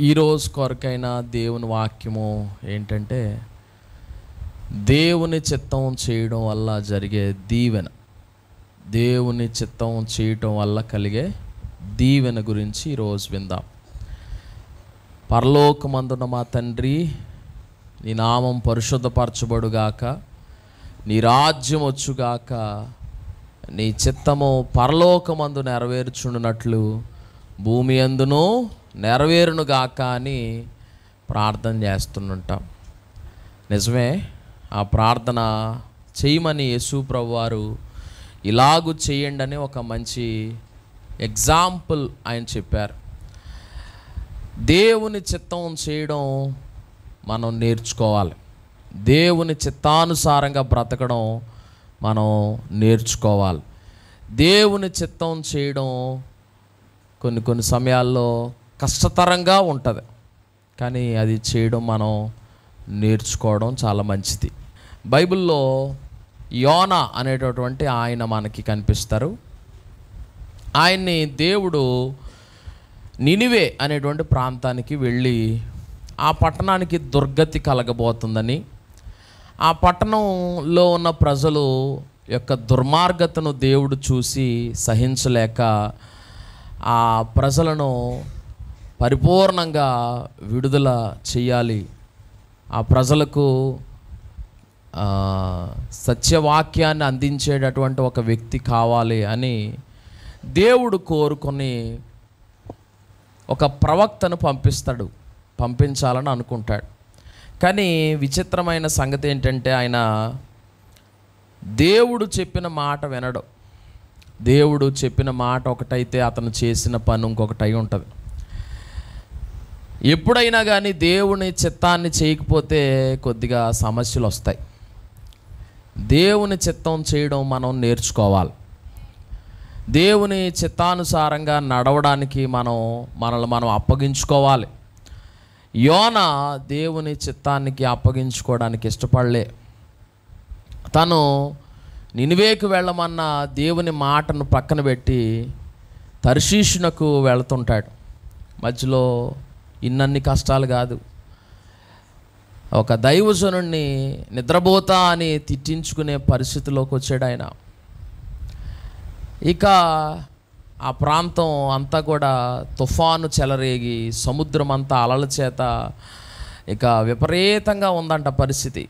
ఈరోజు కొరకైన దేవుని వాక్యము ఏంటంటే, దేవుని చిత్తం చేయడం వల్ల జరిగే దీవెన, దేవుని చిత్తం చేయటం వల్ల కలిగే దీవెన గురించి ఈరోజు విందాం. పరలోకమందున్న మా తండ్రి, నీ నామం పరిశుద్ధపరచబడుగాక, నీ రాజ్యం వచ్చుగాక, నీ చిత్తము పరలోకమందు నెరవేర్చుండునట్లు భూమి అందును నెరవేరునుగాక అని ప్రార్థన చేస్తుంటాం. నిజమే, ఆ ప్రార్థన చేయమని యేసు ప్రభువారు ఇలాగూ చేయండి అని ఒక మంచి ఎగ్జాంపుల్ ఆయన చెప్పారు. దేవుని చిత్తం చేయడం మనం నేర్చుకోవాలి. దేవుని చిత్తానుసారంగా బ్రతకడం మనం నేర్చుకోవాలి. దేవుని చిత్తం చేయడం కొన్ని సమయాల్లో కష్టతరంగా ఉంటుంది, కానీ అది చేయడం మనం నేర్చుకోవడం చాలా మంచిది. బైబిల్లో యోనా అనేటటువంటి ఆయన మనకి కనిపిస్తారు. ఆయన్ని దేవుడు నినివే అనేటువంటి ప్రాంతానికి వెళ్ళి ఆ పట్టణానికి దుర్గతి కలగబోతుందని, ఆ పట్టణంలో ఉన్న ప్రజలు యొక్క దుర్మార్గతను దేవుడు చూసి సహించలేక ఆ ప్రజలను పరిపూర్ణంగా విడుదల చేయాలి, ఆ ప్రజలకు సత్యవాక్యాన్ని అందించేటటువంటి ఒక వ్యక్తి కావాలి అని దేవుడు కోరుకొని ఒక ప్రవక్తను పంపించాలని అనుకుంటాడు. కానీ విచిత్రమైన సంగతి ఏంటంటే, ఆయన దేవుడు చెప్పిన మాట వినడు. దేవుడు చెప్పిన మాట ఒకటైతే అతను చేసిన పని ఇంకొకటి అయి ఉంటుంది. ఎప్పుడైనా కానీ దేవుని చిత్తాన్ని చేయకపోతే కొద్దిగా సమస్యలు వస్తాయి. దేవుని చిత్తం చేయడం మనం నేర్చుకోవాలి. దేవుని చిత్తానుసారంగా నడవడానికి మనల్ని మనం అప్పగించుకోవాలి. యోనా దేవుని చిత్తానికి అప్పగించుకోవడానికి ఇష్టపడలే. తను నినివేకు వెళ్ళమన్న దేవుని మాటను పక్కన పెట్టి తర్షీషునకు వెళుతుంటాడు. మధ్యలో ఇన్నన్ని కష్టాలు కాదు, ఒక దైవజనుడిని నిద్రపోతా అని తిట్టించుకునే పరిస్థితిలోకి వచ్చాడు ఆయన. ఇక ఆ ప్రాంతం అంతా కూడా తుఫాను చెలరేగి సముద్రం అంతా అలల చేత ఇక విపరీతంగా ఉందంట పరిస్థితి.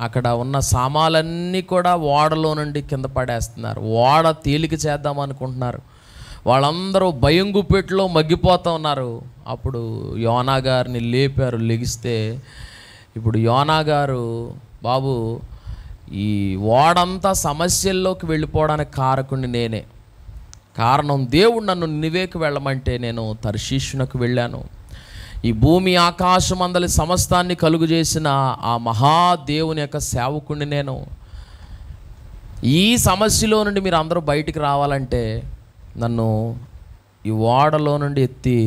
అక్కడ ఉన్న సామాన్లన్నీ కూడా ఓడలో నుండి కింద పడేస్తున్నారు. ఓడ తేలిక చేద్దాం అనుకుంటున్నారు. వాళ్ళందరూ భయం గుప్పెట్లో మగ్గిపోతూ ఉన్నారు. అప్పుడు యోనా గారిని లేపారు. లెగిస్తే ఇప్పుడు యోనా గారు, బాబు, ఈ ఓడంతా సమస్యల్లోకి వెళ్ళిపోవడానికి కారకుడిని నేనే. కారణం, దేవుడు నన్ను నినివేకు వెళ్ళమంటే నేను తర్షీషునకు వెళ్ళాను. ఈ భూమి ఆకాశం అందలి సమస్తాన్ని కలుగు చేసిన ఆ మహాదేవుని యొక్క సేవకుడిని నేను. ఈ సమస్యలో నుండి మీరు అందరూ బయటికి రావాలంటే నన్ను ఈ ఓడలో నుండి ఎత్తి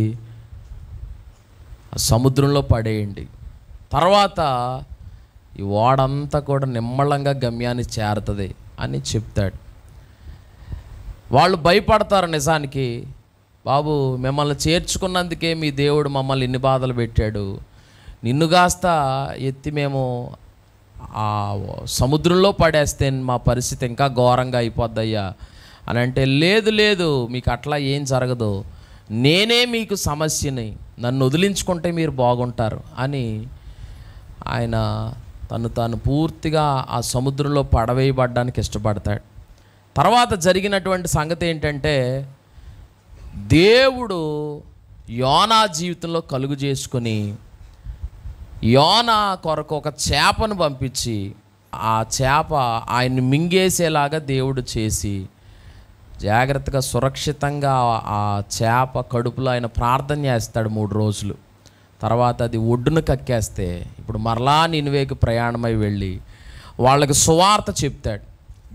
సముద్రంలో పడేయండి. తర్వాత ఈ ఓడంతా కూడా నిమ్మళంగా గమ్యాన్ని చేరుతుంది అని చెప్తాడు. వాళ్ళు భయపడతారు. నిజానికి, బాబు, మిమ్మల్ని చేర్చుకున్నందుకే మీ దేవుడు మమ్మల్ని ఇన్ని బాధలు పెట్టాడు, నిన్ను కాస్త ఎత్తి మేము ఆ సముద్రంలో పడేస్తే మా పరిస్థితి ఇంకా ఘోరంగా అయిపోద్దయ్యా అని అంటే, లేదు, మీకు అట్లా ఏం జరగదు, నేనే మీకు సమస్యని, నన్ను వదిలించుకుంటే మీరు బాగుంటారు అని ఆయన తాను పూర్తిగా ఆ సముద్రంలో పడవేయబడ్డానికి ఇష్టపడతాడు. తర్వాత జరిగినటువంటి సంగతి ఏంటంటే, దేవుడు యోనా జీవితంలో కలుగు చేసుకొని యోనా కొరకు ఒక చేపను పంపించి ఆ చేప ఆయన్ని మింగేసేలాగా దేవుడు చేసి జాగ్రత్తగా సురక్షితంగా ఆ చేప కడుపులో ఆయన ప్రార్థన చేస్తాడు 3 రోజులు. తర్వాత అది ఒడ్డును కక్కేస్తే ఇప్పుడు మరలా నినివేకు ప్రయాణమై వెళ్ళి వాళ్ళకి సువార్త చెప్తాడు.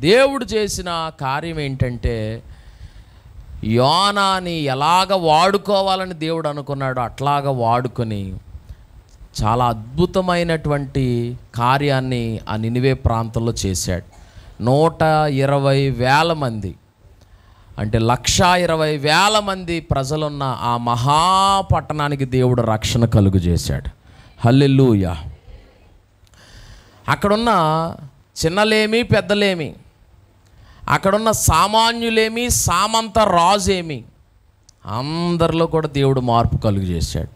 దేవుడు చేసిన కార్యం ఏంటంటే, యోనాని ఎలాగ వాడుకోవాలని దేవుడు అనుకున్నాడో అట్లాగా వాడుకొని చాలా అద్భుతమైనటువంటి కార్యాన్ని ఆ నినివే ప్రాంతంలో చేశాడు. 120,000 మంది అంటే 1,20,000 మంది ప్రజలున్న ఆ మహాపట్టణానికి దేవుడు రక్షణ కలుగు చేశాడు. హల్లెలూయా. అక్కడున్న చిన్నలేమి పెద్దలేమి, అక్కడున్న సామాన్యులేమి సామంత రాజేమి, అందరిలో కూడా దేవుడు మార్పు కలుగు చేశాడు.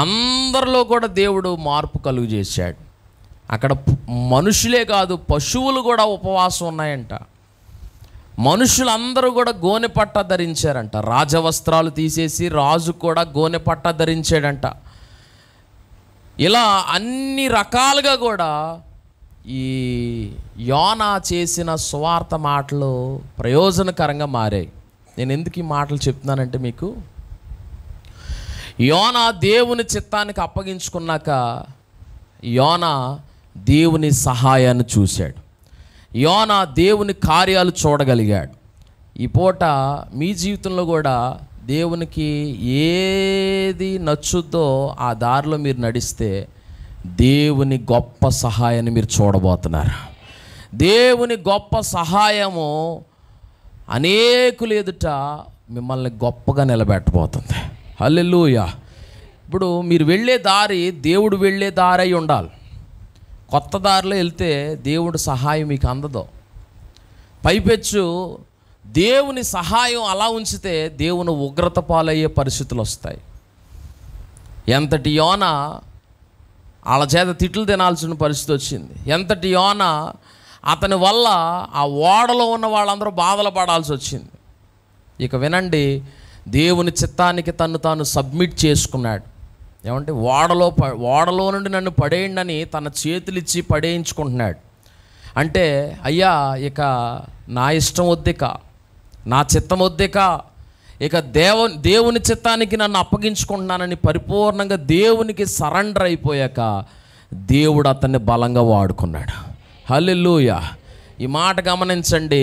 అందరిలో కూడా దేవుడు మార్పు కలుగు చేశాడు. అక్కడ మనుషులే కాదు, పశువులు కూడా ఉపవాసం ఉన్నాయంట. మనుషులందరూ కూడా గోనె పట్ట ధరించారంట. రాజవస్త్రాలు తీసేసి రాజు కూడా గోనె పట్ట ధరించాడంట. ఇలా అన్ని రకాలుగా కూడా ఈ యోనా చేసిన సువార్త మాటలు ప్రయోజనకరంగా మారాయి. నేను ఎందుకు ఈ మాటలు చెప్తున్నానంటే, మీకు యోనా దేవుని చిత్తానికి అప్పగించుకున్నాక యోనా దేవుని సహాయాన్ని చూశాడు. యోనా దేవుని కార్యాలు చూడగలిగాడు. ఈ పూట మీ జీవితంలో కూడా దేవునికి ఏది నచ్చుద్దో ఆ దారిలో మీరు నడిస్తే దేవుని గొప్ప సహాయాన్ని మీరు చూడబోతున్నారు. దేవుని గొప్ప సహాయము అనేకులు ఎదుట మిమ్మల్ని గొప్పగా నిలబెట్టబోతుంది. హల్లెలూయా. ఇప్పుడు మీరు వెళ్ళే దారి దేవుడు వెళ్ళే దారి అయి ఉండాలి. కొత్త దారిలో వెళ్తే దేవుడు సహాయం మీకు అందదు. పైపెచ్చు దేవుని సహాయం అలా ఉంచితే దేవుని ఉగ్రత పాలయ్యే పరిస్థితులు వస్తాయి. ఎంతటి యోనా వాళ్ళ చేత తిట్లు తినాల్సిన పరిస్థితి వచ్చింది. ఎంతటి యోనా అతని వల్ల ఆ ఓడలో ఉన్న వాళ్ళందరూ బాధలు పడాల్సి వచ్చింది. ఇక వినండి, దేవుని చిత్తానికి తను తాను సబ్మిట్ చేసుకున్నాడు. ఏమంటే ఓడలో నుండి నన్ను పడేయండి అని తన చేతులు ఇచ్చి పడేయించుకుంటున్నాడు. అంటే అయ్యా ఇక నా ఇష్టం వద్దిక, నా చిత్తం వద్దిక, ఇక దేవుని చిత్తానికి నన్ను అప్పగించుకుంటున్నానని పరిపూర్ణంగా దేవునికి సరెండర్ అయిపోయాక దేవుడు అతన్ని బలంగా వాడుకున్నాడు. హల్లెలూయా. ఈ మాట గమనించండి.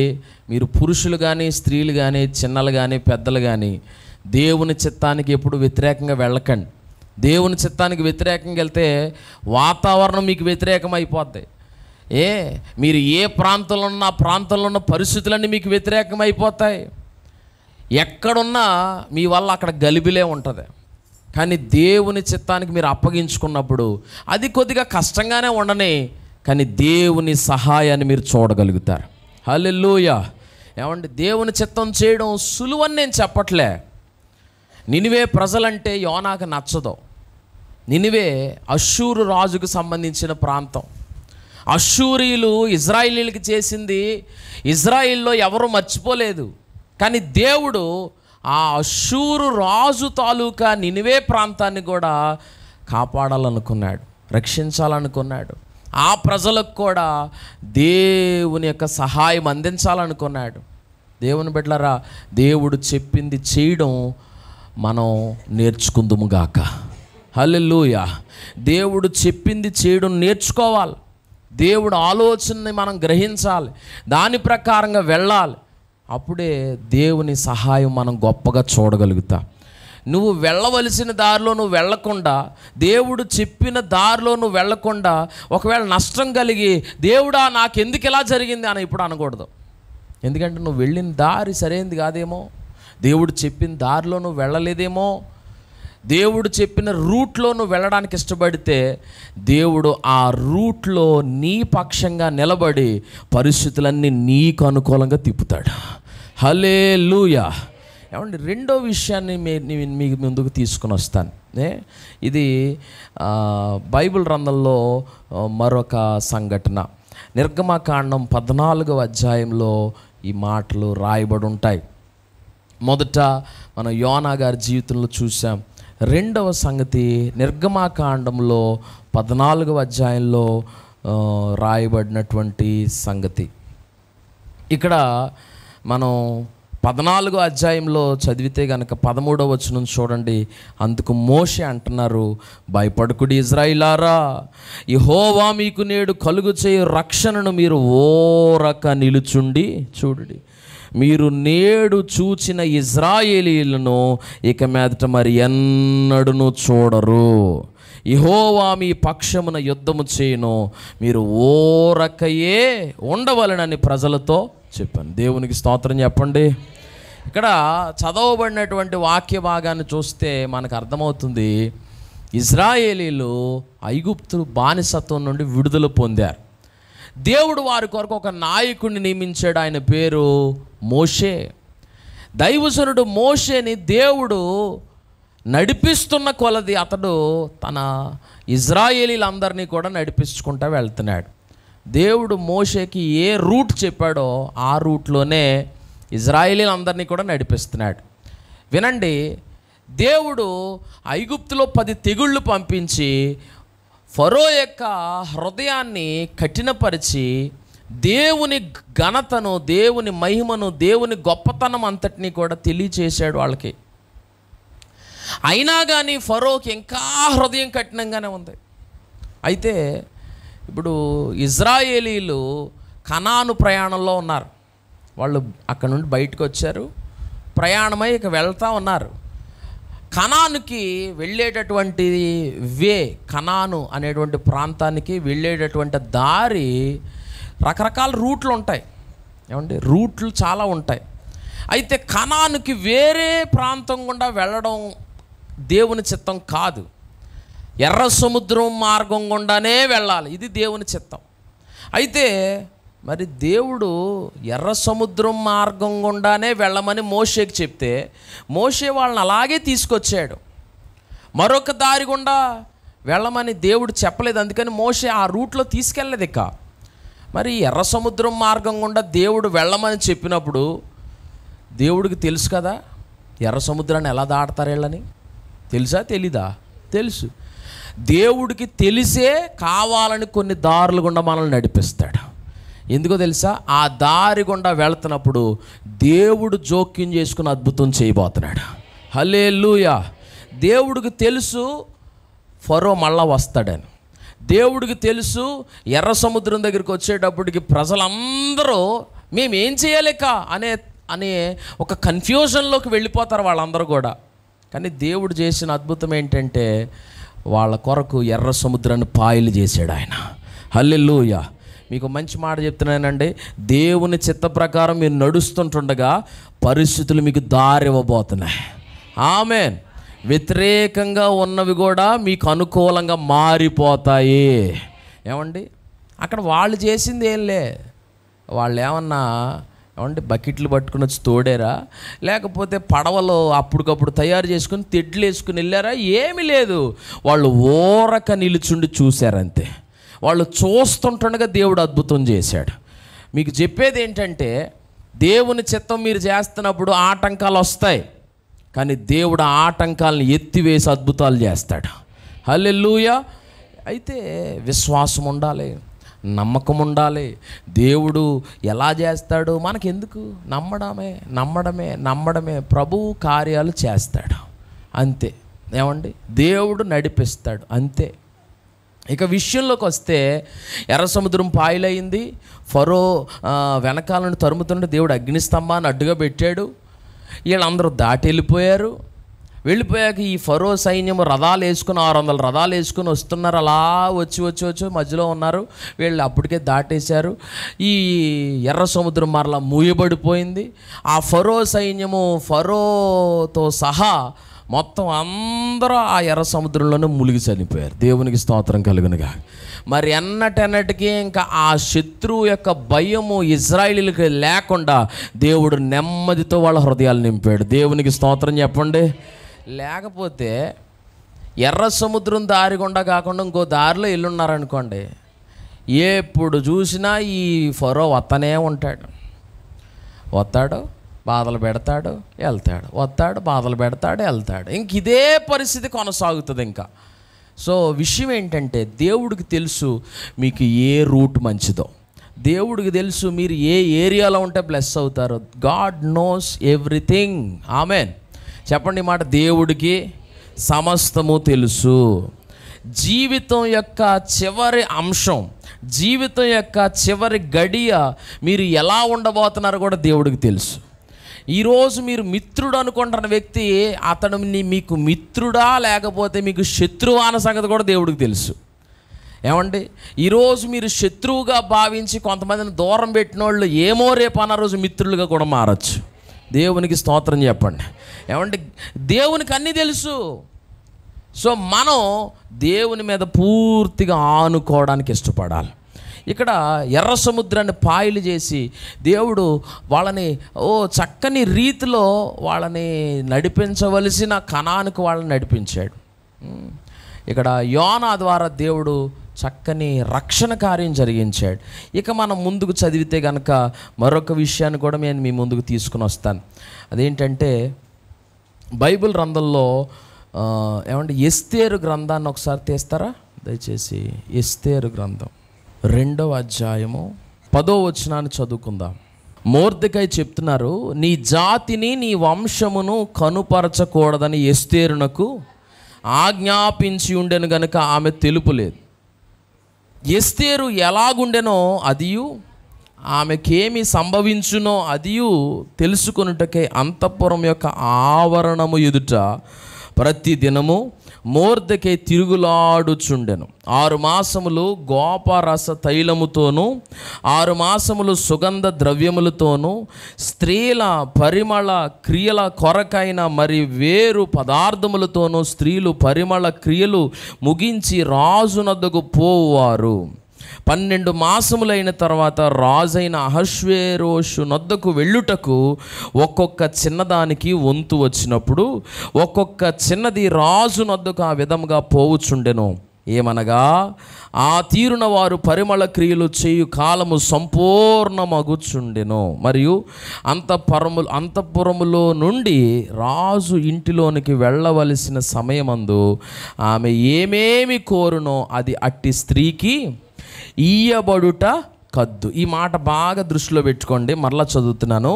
మీరు పురుషులు కానీ స్త్రీలు కానీ చిన్నలు కానీ పెద్దలు కానీ దేవుని చిత్తానికి ఎప్పుడు వ్యతిరేకంగా వెళ్ళకండి. దేవుని చిత్తానికి వ్యతిరేకంగా వెళ్తే వాతావరణం మీకు వ్యతిరేకం అయిపోద్ది. మీరు ఏ ప్రాంతంలో ఉన్న ప్రాంతంలో ఉన్న పరిస్థితులన్నీ మీకు వ్యతిరేకం అయిపోతాయి. ఎక్కడున్నా మీ వల్ల అక్కడ గలిబిలే ఉంటుంది. కానీ దేవుని చిత్తానికి మీరు అప్పగించుకున్నప్పుడు అది కొద్దిగా కష్టంగానే ఉండని, కానీ దేవుని సహాయాన్ని మీరు చూడగలుగుతారు. హల్లెలూయా. ఏమండి, దేవుని చిత్తం చేయడం సులువని నేను చెప్పట్లే. నినివే ప్రజలంటే యోనాకు నచ్చదు. నినివే అష్షూరు రాజుకు సంబంధించిన ప్రాంతం. అష్షూరీయులు ఇజ్రాయిలీలకి చేసింది ఇజ్రాయిల్లో ఎవరు మర్చిపోలేదు. కానీ దేవుడు ఆ అష్షూరు రాజు తాలూకా నినివే ప్రాంతాన్ని కూడా కాపాడాలనుకున్నాడు, రక్షించాలనుకున్నాడు. ఆ ప్రజలకు కూడా దేవుని యొక్క సహాయం అందించాలనుకున్నాడు. దేవుని బిడ్డలారా, దేవుడు చెప్పింది చేయడం మనం నేర్చుకుందుము గాక. హల్లెలూయా. దేవుడు చెప్పింది చేయడం నేర్చుకోవాలి. దేవుడు ఆలోచనని మనం గ్రహించాలి, దాని ప్రకారంగా వెళ్ళాలి. అప్పుడే దేవుని సహాయం మనం గొప్పగా చూడగలుగుతాం. నువ్వు వెళ్ళవలసిన దారిలో నువ్వు వెళ్ళకుండా, దేవుడు చెప్పిన దారిలో నువ్వు వెళ్ళకుండా ఒకవేళ నష్టం కలిగి దేవుడా నాకెందుకు ఇలా జరిగింది అని ఇప్పుడు అనకూడదు. ఎందుకంటే నువ్వు వెళ్ళిన దారి సరైనది కాదేమో, దేవుడు చెప్పిన దారిలో నువ్వు వెళ్ళలేదేమో, దేవుడు చెప్పిన రూట్లో నువ్వు వెళ్ళడానికి ఇష్టపడితే దేవుడు ఆ రూట్లో నీ పక్షంగా నిలబడి పరిస్థితులన్నీ నీకు అనుకూలంగా తిప్పుతాడు. హల్లెలూయా. ఏమండి, రెండో విషయాన్ని మీకు ముందుకు తీసుకుని వస్తాను. ఇది బైబిల్ గ్రంథంలో మరొక సంఘటన. నిర్గమకాండం 14వ అధ్యాయంలో ఈ మాటలు రాయబడి ఉంటాయి. మొదట మనం యోనా గారి జీవితంలో చూసాం. రెండవ సంగతి నిర్గమకాండంలో 14వ అధ్యాయంలో రాయబడినటువంటి సంగతి. ఇక్కడ మనం 14వ అధ్యాయంలో చదివితే కనుక 13వ వచనం చూడండి. అందుకు మోషే అంటున్నారు, భయపడకుడి ఇజ్రాయిలారా, యెహోవా మీకు నేడు కలుగు చేయు రక్షణను మీరు ఓరక నిలుచుండి చూడుడి. మీరు నేడు చూచిన ఇజ్రాయేలీలను ఇక మీదట మరి ఎన్నడూ చూడరు. యెహోవా మీ పక్షమున యుద్ధము చేయను, మీరు ఓరకయే ఉండవలనని ప్రజలతో చెప్పాను. దేవునికి స్తోత్రం చెప్పండి. ఇక్కడ చదవబడినటువంటి వాక్య భాగాన్ని చూస్తే మనకు అర్థమవుతుంది, ఇజ్రాయేలీలు ఐగుప్తు బానిసత్వం నుండి విడుదల పొందారు. దేవుడు వారి కొరకు ఒక నాయకుడిని నియమించాడు. ఆయన పేరు మోషే. దైవజనుడు మోషేని దేవుడు నడిపిస్తున్న కొలది అతడు తన ఇజ్రాయేలీలందరినీ కూడా నడిపించుకుంటూ వెళ్తున్నాడు. దేవుడు మోషేకి ఏ రూట్ చెప్పాడో ఆ రూట్లోనే ఇజ్రాయేలీలందరినీ కూడా నడిపిస్తున్నాడు. వినండి, దేవుడు ఐగుప్తులో 10 తెగుళ్ళు పంపించి ఫరో యొక్క హృదయాన్ని కఠినపరిచి దేవుని ఘనతను, దేవుని మహిమను, దేవుని గొప్పతనం అంతటినీ కూడా తెలియచేశాడు వాళ్ళకి. అయినా కానీ ఫరోకి ఇంకా హృదయం కఠినంగానే ఉంది. అయితే ఇప్పుడు ఇజ్రాయేలీలు కనాను ప్రయాణంలో ఉన్నారు. వాళ్ళు అక్కడ నుండి బయటకు వచ్చారు, ప్రయాణమై ఇక వెళ్తూ ఉన్నారు. కనానుకి వెళ్ళేటటువంటి కనాను అనేటువంటి ప్రాంతానికి వెళ్ళేటటువంటి దారి రకరకాల రూట్లు ఉంటాయి. ఏమండి, రూట్లు చాలా ఉంటాయి. అయితే కనానుకి వేరే ప్రాంతం గుండా వెళ్ళడం దేవుని చిత్తం కాదు. ఎర్ర సముద్రం మార్గం గుండానే వెళ్ళాలి, ఇది దేవుని చిత్తం. అయితే మరి దేవుడు ఎర్ర సముద్రం మార్గం గుండానే వెళ్ళమని మోషేకి చెప్తే మోషే వాళ్ళని అలాగే తీసుకొచ్చాడు. మరొక దారి గుండా వెళ్ళమని దేవుడు చెప్పలేదు. అందుకని మోషే ఆ రూట్లో తీసుకెళ్ళలేదు. ఇక మరి ఎర్ర సముద్రం మార్గం గుండా దేవుడు వెళ్ళమని చెప్పినప్పుడు దేవుడికి తెలుసు కదా ఎర్ర సముద్రాన్ని ఎలా దాటుతారు వీళ్ళని. తెలుసా తెలీదా? తెలుసు. దేవుడికి తెలిసే కావాలని కొన్ని దారులు గుండా మనల్ని నడిపిస్తాడు. ఎందుకో తెలుసా? ఆ దారి గుండా వెళుతున్నప్పుడు దేవుడు జోక్యం చేసుకుని అద్భుతం చేయబోతున్నాడు. హల్లెలూయా. దేవుడికి తెలుసు ఫరో మళ్ళా వస్తాడని. దేవుడికి తెలుసు ఎర్ర సముద్రం దగ్గరికి వచ్చేటప్పటికి ప్రజలందరూ మేమేం చేయలేక అనే ఒక కన్ఫ్యూజన్లోకి వెళ్ళిపోతారు వాళ్ళందరూ కూడా. కానీ దేవుడు చేసిన అద్భుతం ఏంటంటే వాళ్ళ కొరకు ఎర్ర సముద్రాన్ని పాయలు చేశాడు ఆయన. హల్లెలూయా. మీకు మంచి మాట చెప్తున్నానండి, దేవుని చిత్త ప్రకారం మీరు నడుస్తుంటుండగా పరిస్థితులు మీకు దారి ఇవ్వబోతున్నాయి. ఆమేన్. వ్యతిరేకంగా ఉన్నవి కూడా మీకు అనుకూలంగా మారిపోతాయి. ఏమండి, అక్కడ వాళ్ళు చేసింది ఏంలే, వాళ్ళు ఏమండి బకెట్లు పట్టుకుని వచ్చి తోడారా, లేకపోతే పడవలో అప్పటికప్పుడు తయారు చేసుకుని తెడ్లు వేసుకుని వెళ్ళారా? ఏమీ లేదు. వాళ్ళు ఊరక నిలుచుండి చూశారంతే. వాళ్ళు చూస్తుంటుండగా దేవుడు అద్భుతం చేశాడు. మీకు చెప్పేది ఏంటంటే దేవుని చిత్తం మీరు చేస్తున్నప్పుడు ఆటంకాలు వస్తాయి, కానీ దేవుడు ఆ ఆటంకాలను ఎత్తివేసి అద్భుతాలు చేస్తాడు. హల్లెలూయా. అయితే విశ్వాసం ఉండాలి, నమ్మకం ఉండాలి. దేవుడు ఎలా చేస్తాడు మనకెందుకు? నమ్మడమే. ప్రభువు కార్యాలు చేస్తాడు అంతే. ఏమండి, దేవుడు నడిపిస్తాడు అంతే. ఇక విషయంలోకి వస్తే ఎర్ర సముద్రం పాయలైంది. ఫరో వెనకాలను తరుముతుంటే దేవుడు అగ్నిస్తంభాన్ని అడ్డుగా పెట్టాడు. వీళ్ళందరూ దాటి వెళ్ళిపోయాక ఈ ఫరో సైన్యం రథాలు వేసుకుని 600 రథాలు వేసుకుని వస్తున్నారు. అలా వచ్చి మధ్యలో ఉన్నారు. వీళ్ళు అప్పటికే దాటేశారు. ఈ ఎర్ర సముద్రం మరలా మూయబడిపోయింది. ఆ ఫరో సైన్యము ఫరోతో సహా మొత్తం అందరూ ఆ ఎర్ర సముద్రంలోనే మునిగి చనిపోయారు. దేవునికి స్తోత్రం కలుగునుగా. మరి ఎన్నటెన్నటికీ ఇంకా ఆ శత్రువు యొక్క భయము ఇజ్రాయేలీలకు లేకుండా దేవుడు నెమ్మదితో వాళ్ళ హృదయాలు నింపాడు. దేవునికి స్తోత్రం చెప్పండి. లేకపోతే ఎర్ర సముద్రం దారి గుండా కాకుండా ఇంకో దారిలో వెళ్ళున్నారనుకోండి, ఎప్పుడు చూసినా ఈ ఫరో వత్తనే ఉంటాడు. వస్తాడు, బాధలు పెడతాడు, వెళ్తాడు, వస్తాడు, బాధలు పెడతాడు, వెళ్తాడు. ఇంక ఇదే పరిస్థితి కొనసాగుతుంది ఇంకా. సో విషయం ఏంటంటే దేవుడికి తెలుసు మీకు ఏ రూట్ మంచిదో. దేవుడికి తెలుసు మీరు ఏ ఏరియాలో ఉంటే బ్లెస్ అవుతారో. God knows everything. ఆమెన్. చెప్పండి మాట. దేవుడికి సమస్తము తెలుసు. జీవితం యొక్క చివరి అంశం, జీవితం యొక్క చివరి గడియ మీరు ఎలా ఉండబోతున్నారో కూడా దేవుడికి తెలుసు. ఈరోజు మీరు మిత్రుడు అనుకుంటున్న వ్యక్తి అతడు మీకు మిత్రుడా లేకపోతే మీకు శత్రువా అన్న సంగతి కూడా దేవుడికి తెలుసు. ఏమండి, ఈరోజు మీరు శత్రువుగా భావించి కొంతమందిని దూరం పెట్టిన వాళ్ళు ఏమో రేపు అన్న రోజు మిత్రులుగా కూడా మారచ్చు. దేవునికి స్తోత్రం చెప్పండి. ఏమంటే దేవునికి అన్నీ తెలుసు. సో మనం దేవుని మీద పూర్తిగా ఆనుకోవడానికి ఇష్టపడాలి. ఇక్కడ ఎర్ర సముద్రాన్ని పాయలు చేసి దేవుడు వాళ్ళని చక్కని రీతిలో వాళ్ళని నడిపించవలసిన కనానుకు వాళ్ళని నడిపించాడు. ఇక్కడ యోనా ద్వారా దేవుడు చక్కని రక్షణ కార్యం జరిగించాడు. ఇక మనం ముందుకు చదివితే కనుక మరొక విషయాన్ని కూడా నేను మీ ముందుకు తీసుకుని వస్తాను. అదేంటంటే బైబిల్ గ్రంథంలో ఏమంటే ఎస్తేరు గ్రంథాన్ని ఒకసారి తీస్తారా దయచేసి. ఎస్తేరు గ్రంథం 2వ అధ్యాయము 10వ వచనాన్ని చదువుకుందాం. మొర్దెకై చెప్తున్నారు, నీ జాతిని నీ వంశమును కనుపరచకూడదని ఎస్తేరునకు ఆజ్ఞాపించి ఉండెను గనుక ఆమె తెలుపులేదు. ఎస్తేరు ఎలాగుండెనో అదియు ఆమెకేమి సంభవించునో అదియు తెలుసుకొనుటకే అంతఃపురం యొక్క ఆవరణము ఎదుట ప్రతి దినము మొర్దెకై తిరుగులాడుచుండెను. 6 మాసములు గోపరస తైలముతోనూ 6 మాసములు సుగంధ ద్రవ్యములతోనూ స్త్రీల పరిమళ క్రియల కొరకైన మరి వేరు పదార్థములతోనూ స్త్రీలు పరిమళ క్రియలు ముగించి రాజునద్దకు పోవారు. 12 మాసములైన తర్వాత రాజైన అహష్వేరోషు నొద్దకు వెళ్ళుటకు ఒక్కొక్క చిన్నదానికి వంతు వచ్చినప్పుడు ఒక్కొక్క చిన్నది రాజు నొద్దకు ఆ విధముగా పోవుచుండెను. ఏమనగా ఆ తీరున వారు పరిమళ క్రియలు చేయు కాలము సంపూర్ణమగుచుండెను. మరియు అంతఃపురములో నుండి రాజు ఇంటిలోనికి వెళ్ళవలసిన సమయమందు ఆమె ఏమేమి కోరునో అది అట్టి స్త్రీకి ఇయ్యబడుట కద్దు. ఈ మాట బాగా దృష్టిలో పెట్టుకోండి. మరలా చదువుతున్నాను.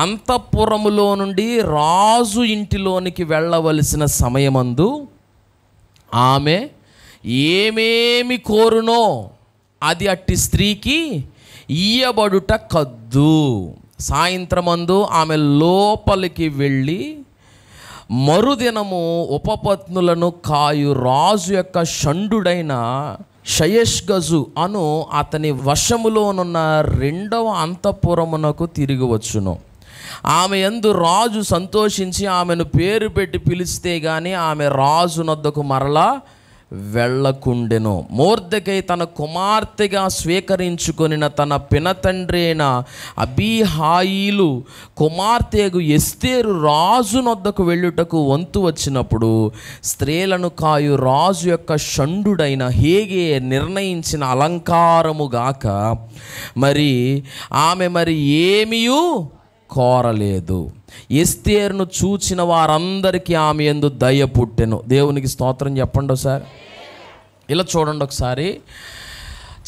అంతఃపురములో నుండి రాజు ఇంటిలోనికి వెళ్ళవలసిన సమయమందు ఆమె ఏమేమి కోరునో అది అట్టి స్త్రీకి ఇయ్యబడుట కద్దు. సాయంత్రమందు ఆమె లోపలికి వెళ్ళి మరుదినము ఉపపత్నులను కాయు రాజు యొక్క షండుడైన షయష్గజు అను అతని వశములోనున్న 2వ అంతఃపురమునకు తిరిగి వచ్చును. ఆమె యందు రాజు సంతోషించి ఆమెను పేరు పెట్టి పిలిస్తే గాని ఆమె రాజు నొద్దకు మరలా వెళ్ళకుండెను. మొర్దెకై తన కుమార్తెగా స్వీకరించుకొనిన తన పినతండ్రి అయిన అబీహాయిలు కుమార్తెగు ఎస్తేరు రాజు నొద్దకు వెళ్ళుటకు వంతు వచ్చినప్పుడు స్త్రీలను కాయు రాజు యొక్క షండుడైన హేగే నిర్ణయించిన అలంకారముగాక ఆమె ఏమీయూ కోరలేదు. ఎస్తేరును చూచిన వారందరికీ ఆమె యందు దయ పుట్టెను. దేవునికి స్తోత్రం చెప్పండి ఒకసారి. ఇలా చూడండి ఒకసారి.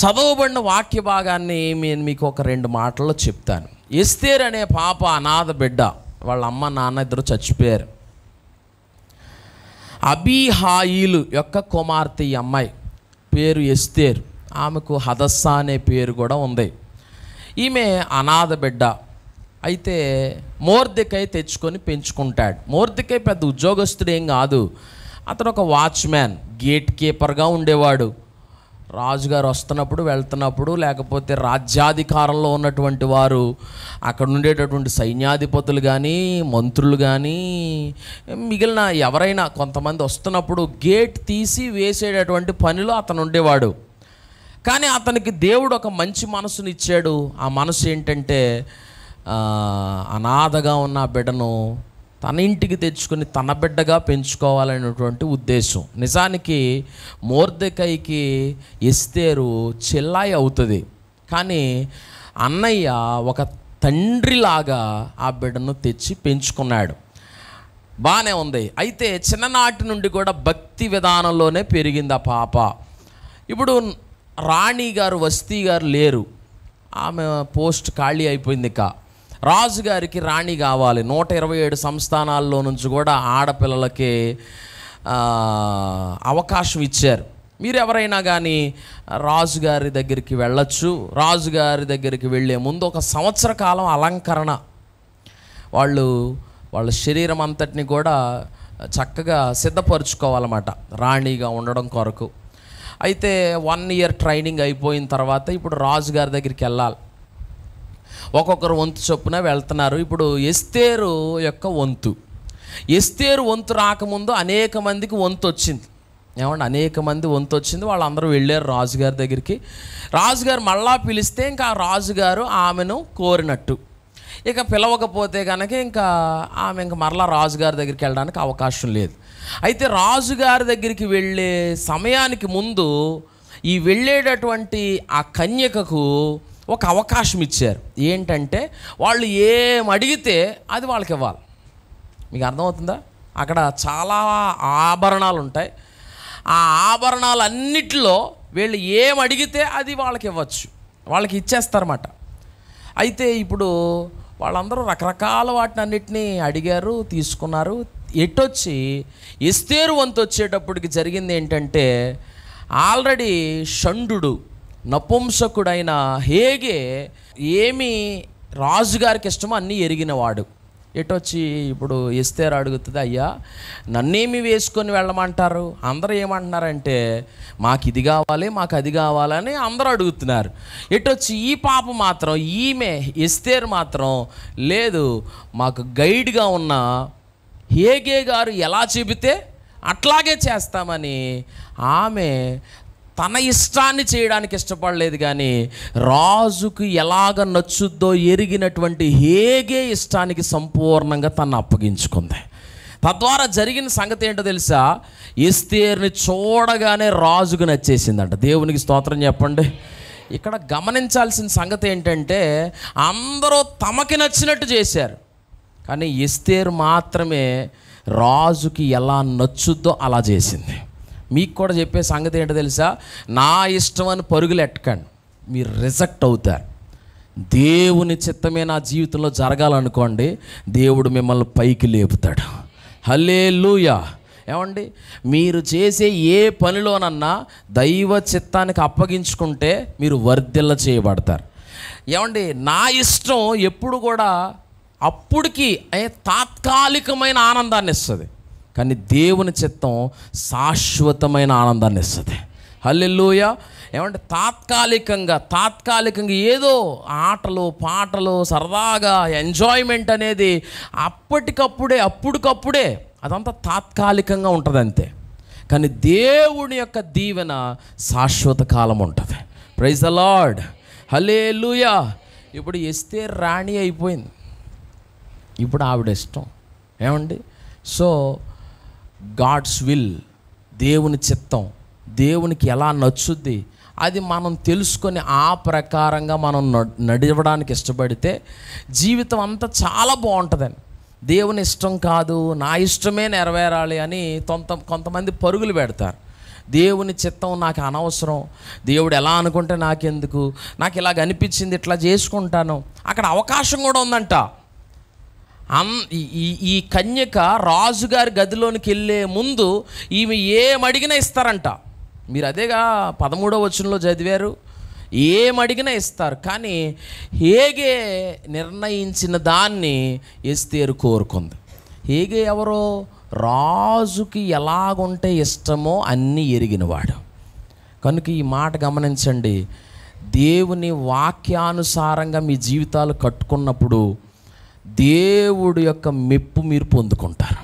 చదవబడిన వాక్య భాగాన్ని నేను మీకు ఒక 2 మాటల్లో చెప్తాను. ఎస్తేరు అనే పాప అనాథ బిడ్డ. వాళ్ళ అమ్మ నాన్న ఇద్దరు చచ్చిపోయారు. అబీహాయిలు యొక్క కుమార్తె ఈ అమ్మాయి పేరు ఎస్తేరు. ఆమెకు హదస్సా అనే పేరు కూడా ఉంది. ఈమె అనాథ బిడ్డ. అయితే మొర్దెకై తెచ్చుకొని పెంచుకుంటాడు. మొర్దెకై పెద్ద ఉద్యోగస్తుడు ఏం కాదు. అతను ఒక వాచ్మ్యాన్, గేట్ కీపర్గా ఉండేవాడు. రాజుగారు వస్తున్నప్పుడు వెళ్తున్నప్పుడు లేకపోతే రాజ్యాధికారంలో ఉన్నటువంటి వారు అక్కడ ఉండేటటువంటి సైన్యాధిపతులు కానీ మంత్రులు కానీ మిగిలిన ఎవరైనా కొంతమంది వస్తున్నప్పుడు గేట్ తీసి వేసేటటువంటి పనిలో అతను ఉండేవాడు. కానీ అతనికి దేవుడు ఒక మంచి మనసుని ఇచ్చాడు. ఆ మనసు ఏంటంటే అనాథగా ఉన్న బిడ్డను తన ఇంటికి తెచ్చుకొని తన బిడ్డగా పెంచుకోవాలనేటువంటి ఉద్దేశం. నిజానికి మొర్దెకైకి ఎస్తేరు చెల్లాయి అవుతుంది. కానీ అన్నయ్య ఒక తండ్రిలాగా ఆ బిడ్డను తెచ్చి పెంచుకున్నాడు. బాగానే ఉంది. అయితే చిన్ననాటి నుండి కూడా భక్తి విధానంలోనే పెరిగింది ఆ పాప. ఇప్పుడు రాణి గారు వస్తీ గారు లేరు. ఆమె పోస్ట్ ఖాళీ అయిపోయింది. ఇక రాజుగారికి రాణి కావాలి. 127 సంస్థానాల్లో నుంచి కూడా ఆడపిల్లలకి అవకాశం ఇచ్చారు. మీరు ఎవరైనా కానీ రాజుగారి దగ్గరికి వెళ్ళొచ్చు. రాజుగారి దగ్గరికి వెళ్ళే ముందు ఒక సంవత్సర కాలం అలంకరణ, వాళ్ళ శరీరం అంతటిని కూడా చక్కగా సిద్ధపరచుకోవాలన్నమాట రాణిగా ఉండడం కొరకు. అయితే 1 ఇయర్ ట్రైనింగ్ అయిపోయిన తర్వాత ఇప్పుడు రాజుగారి దగ్గరికి వెళ్ళాలి. ఒక్కొక్కరు వంతు చొప్పున వెళ్తున్నారు. ఇప్పుడు ఎస్తేరు యొక్క వంతు, ఎస్తేరు వంతు రాకముందు అనేక మందికి వంతు వచ్చింది. ఏమంటే అనేక మంది వంతు వచ్చింది. వాళ్ళందరూ వెళ్ళారు రాజుగారి దగ్గరికి. రాజుగారు మళ్ళా పిలిస్తే ఇంకా రాజుగారు ఆమెను కోరినట్టు, ఇక పిలవకపోతే కనుక ఇంకా ఆమె ఇంకా మరలా రాజుగారి దగ్గరికి వెళ్ళడానికి అవకాశం లేదు. అయితే రాజుగారి దగ్గరికి వెళ్ళే సమయానికి ముందు ఈ వెళ్ళేటటువంటి ఆ కన్యకకు ఒక అవకాశం ఇచ్చారు. ఏంటంటే వాళ్ళు ఏం అడిగితే అది వాళ్ళకి ఇవ్వాలి. మీకు అర్థమవుతుందా? అక్కడ చాలా ఆభరణాలు ఉంటాయి. ఆ ఆభరణాలన్నిటిలో వీళ్ళు ఏం అడిగితే అది వాళ్ళకి ఇవ్వచ్చు, వాళ్ళకి ఇచ్చేస్తారన్నమాట. అయితే ఇప్పుడు వాళ్ళందరూ రకరకాల వాటిని అన్నిటినీ అడిగారు, తీసుకున్నారు. ఎటొచ్చి ఎస్తేరు వంతు వచ్చేటప్పటికి జరిగింది ఏంటంటే, ఆల్రెడీ షండు నపుంసకుడైన హేగే ఏమి రాజుగారికి ఇష్టమో అన్నీ ఎరిగినవాడు. ఎటొచ్చి ఇప్పుడు ఎస్తేరు అడుగుతుంది, అయ్యా నన్నేమి వేసుకొని వెళ్ళమంటారు? అందరూ ఏమంటున్నారంటే మాకు ఇది కావాలి, మాకు అది కావాలని అందరూ అడుగుతున్నారు. ఎటొచ్చి ఈ పాప మాత్రం, ఈమె ఎస్తేరు మాత్రం లేదు, మాకు గైడ్గా ఉన్న హేగే గారు ఎలా చెబితే అట్లాగే చేస్తామని ఆమె తన ఇష్టాన్ని చేయడానికి ఇష్టపడలేదు, కానీ రాజుకు ఎలాగ నచ్చుద్దో ఎరిగినటువంటి హేగే ఇష్టానికి సంపూర్ణంగా తను అప్పగించుకుంది. తద్వారా జరిగిన సంగతి ఏంటో తెలుసా? ఎస్తేరుని చూడగానే రాజుకు నచ్చేసిందంట. దేవునికి స్తోత్రం చెప్పండి. ఇక్కడ గమనించాల్సిన సంగతి ఏంటంటే, అందరూ తమకి నచ్చినట్టు చేశారు, కానీ ఎస్తేరు మాత్రమే రాజుకి ఎలా నచ్చుద్దో అలా చేసింది. మీకు కూడా చెప్పే సంగతి ఏంటో తెలుసా? నా ఇష్టం అని పరుగులు ఎట్టకండి, మీరు రిజెక్ట్ అవుతారు. దేవుని చిత్తమే నా జీవితంలో జరగాలనుకోండి, దేవుడు మిమ్మల్ని పైకి లేపుతాడు. హల్లెలూయా. ఏమండి, మీరు చేసే ఏ పనిలోనన్నా దైవ చిత్తానికి అప్పగించుకుంటే మీరు వర్ధిల్ల చేయబడతారు. ఏమండి, నా ఇష్టం ఎప్పుడు కూడా అప్పుడుకి తాత్కాలికమైన ఆనందాన్ని ఇస్తుంది, కానీ దేవుని చిత్తం శాశ్వతమైన ఆనందాన్ని ఇస్తుంది. హల్లెలూయా. ఏమంటే తాత్కాలికంగా ఏదో ఆటలు పాటలు సరదాగా ఎంజాయ్మెంట్ అనేది అప్పటికప్పుడే అదంతా తాత్కాలికంగా ఉంటుంది అంతే, కానీ దేవుని యొక్క దీవెన శాశ్వత కాలం ఉంటుంది. Praise the lord. హల్లెలూయా. ఇప్పుడు ఎస్తేరు రాణి అయిపోయింది, ఇప్పుడు ఆవిడ ఇష్టం. ఏమండి, సో గాడ్స్ విల్, దేవుని చిత్తం, దేవునికి ఎలా నచ్చుద్ది అది మనం తెలుసుకొని ఆ ప్రకారంగా మనం నడవడానికి ఇష్టపడితే జీవితం అంతా చాలా బాగుంటుందని. దేవుని ఇష్టం కాదు, నా ఇష్టమే నెరవేరాలి అని కొంతమంది పరుగులు పెడతారు. దేవుని చిత్తం నాకు అనవసరం, దేవుడు ఎలా అనుకుంటే నాకెందుకు, నాకు ఇలాగ అనిపించింది ఇట్లా చేసుకుంటాను. అక్కడ అవకాశం కూడా ఉందంట. ఈ కన్యక రాజుగారి గదిలోనికి వెళ్ళే ముందు ఈమె ఏమడిగినా ఇస్తారంట. మీరు అదేగా 13వ వచనంలో చదివారు, ఏమడిగినా ఇస్తారు. కానీ హేగే నిర్ణయించిన దాన్ని ఎస్తేరు కోరుకుంది. హేగే ఎవరో? రాజుకి ఎలాగుంటే ఇష్టమో అన్నీ ఎరిగినవాడు. కనుక ఈ మాట గమనించండి, దేవుని వాక్యానుసారంగా మీ జీవితాలు కట్టుకున్నప్పుడు దేవుడి యొక్క మెప్పు మీరు పొందుకుంటారు,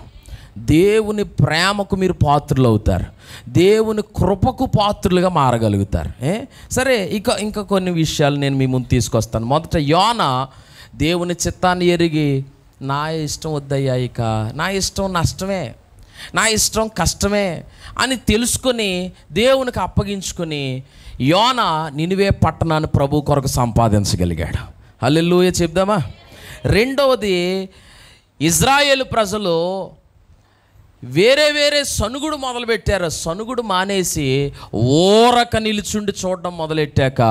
దేవుని ప్రేమకు మీరు పాత్రులు అవుతారు, దేవుని కృపకు పాత్రులుగా మారగలుగుతారు. సరే, ఇంకా కొన్ని విషయాలు నేను మీ ముందు తీసుకొస్తాను. మొదట యోనా దేవుని చిత్తాన్ని ఎరిగి, నా ఇష్టం వద్దయ్యా, ఇక నా ఇష్టం నష్టమే, నా ఇష్టం కష్టమే అని తెలుసుకొని దేవునికి అప్పగించుకొని యోనా నినివే పట్టణాన్ని ప్రభు కొరకు సంపాదించగలిగాడు. హల్లెలూయా చెప్దామా? రెండవది, ఇజ్రాయేలు ప్రజలు వేరే సనుగుడు మొదలుపెట్టారు. సనుగుడు మానేసి ఓరక నిలుచుండి చూడడం మొదలెట్టాక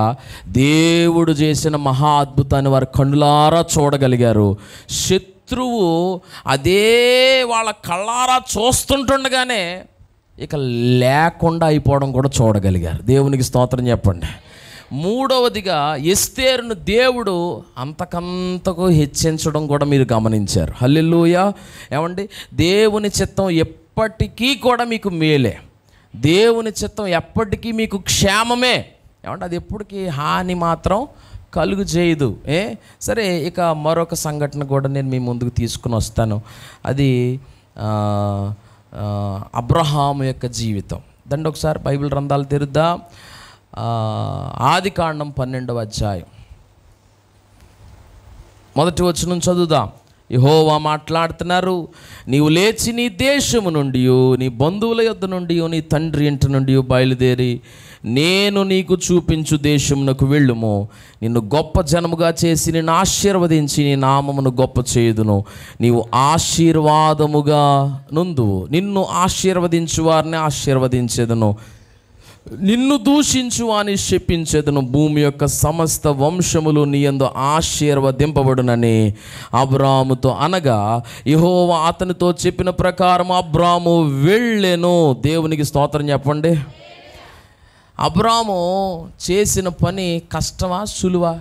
దేవుడు చేసిన మహా అద్భుతాన్ని వారు కన్నులారా చూడగలిగారు. శత్రువు అదే వాళ్ళ కళ్ళారా చూస్తుంటుండగానే ఇక లేకుండా అయిపోవడం కూడా చూడగలిగారు. దేవునికి స్తోత్రం చెప్పండి. మూడవదిగా, ఎస్తేరును దేవుడు అంతకంతకు హెచ్చించడం కూడా మీరు గమనించారు. హల్లెలూయా. ఏమండి, దేవుని చిత్తం ఎప్పటికీ కూడా మీకు మేలే. దేవుని చిత్తం ఎప్పటికీ మీకు క్షేమమే. ఏమంటే అది ఎప్పటికీ హాని మాత్రం కలుగు చేయదు. సరే, ఇక మరొక సంఘటన కూడా నేను మీ ముందుకు తీసుకుని వస్తాను. అది అబ్రహాము యొక్క జీవితం. దాన్ని ఒకసారి బైబిల్ గ్రంథాలు తెరుద్దాం. ఆదికాండం 12వ అధ్యాయం 1వ వచనం చదువుదాం. యెహోవా మాట్లాడుతున్నారు, నీవు లేచి నీ దేశము నుండి, నీ బంధువుల యొద్ద నుండి, నీ తండ్రి ఇంటి నుండి బయలుదేరి నేను నీకు చూపించు దేశమునకు వెళ్ళుము. నిన్ను గొప్ప జనముగా చేసి నిన్ను ఆశీర్వదించి నీ నామమును గొప్ప చేయుదును. నీవు ఆశీర్వాదముగా నుందువు. నిన్ను ఆశీర్వదించు వారిని ఆశీర్వదించేదను, నిన్ను దూషించు అని శపించెదను. భూమి యొక్క సమస్త వంశములు నీ యందు ఆశీర్వదింపబడునని అబ్రాముతో అనగా, యెహోవా అతనితో చెప్పిన ప్రకారం అబ్రాము వెళ్ళెను. దేవునికి స్తోత్రం చెప్పండి. అబ్రాము చేసిన పని కష్టమా సులువా?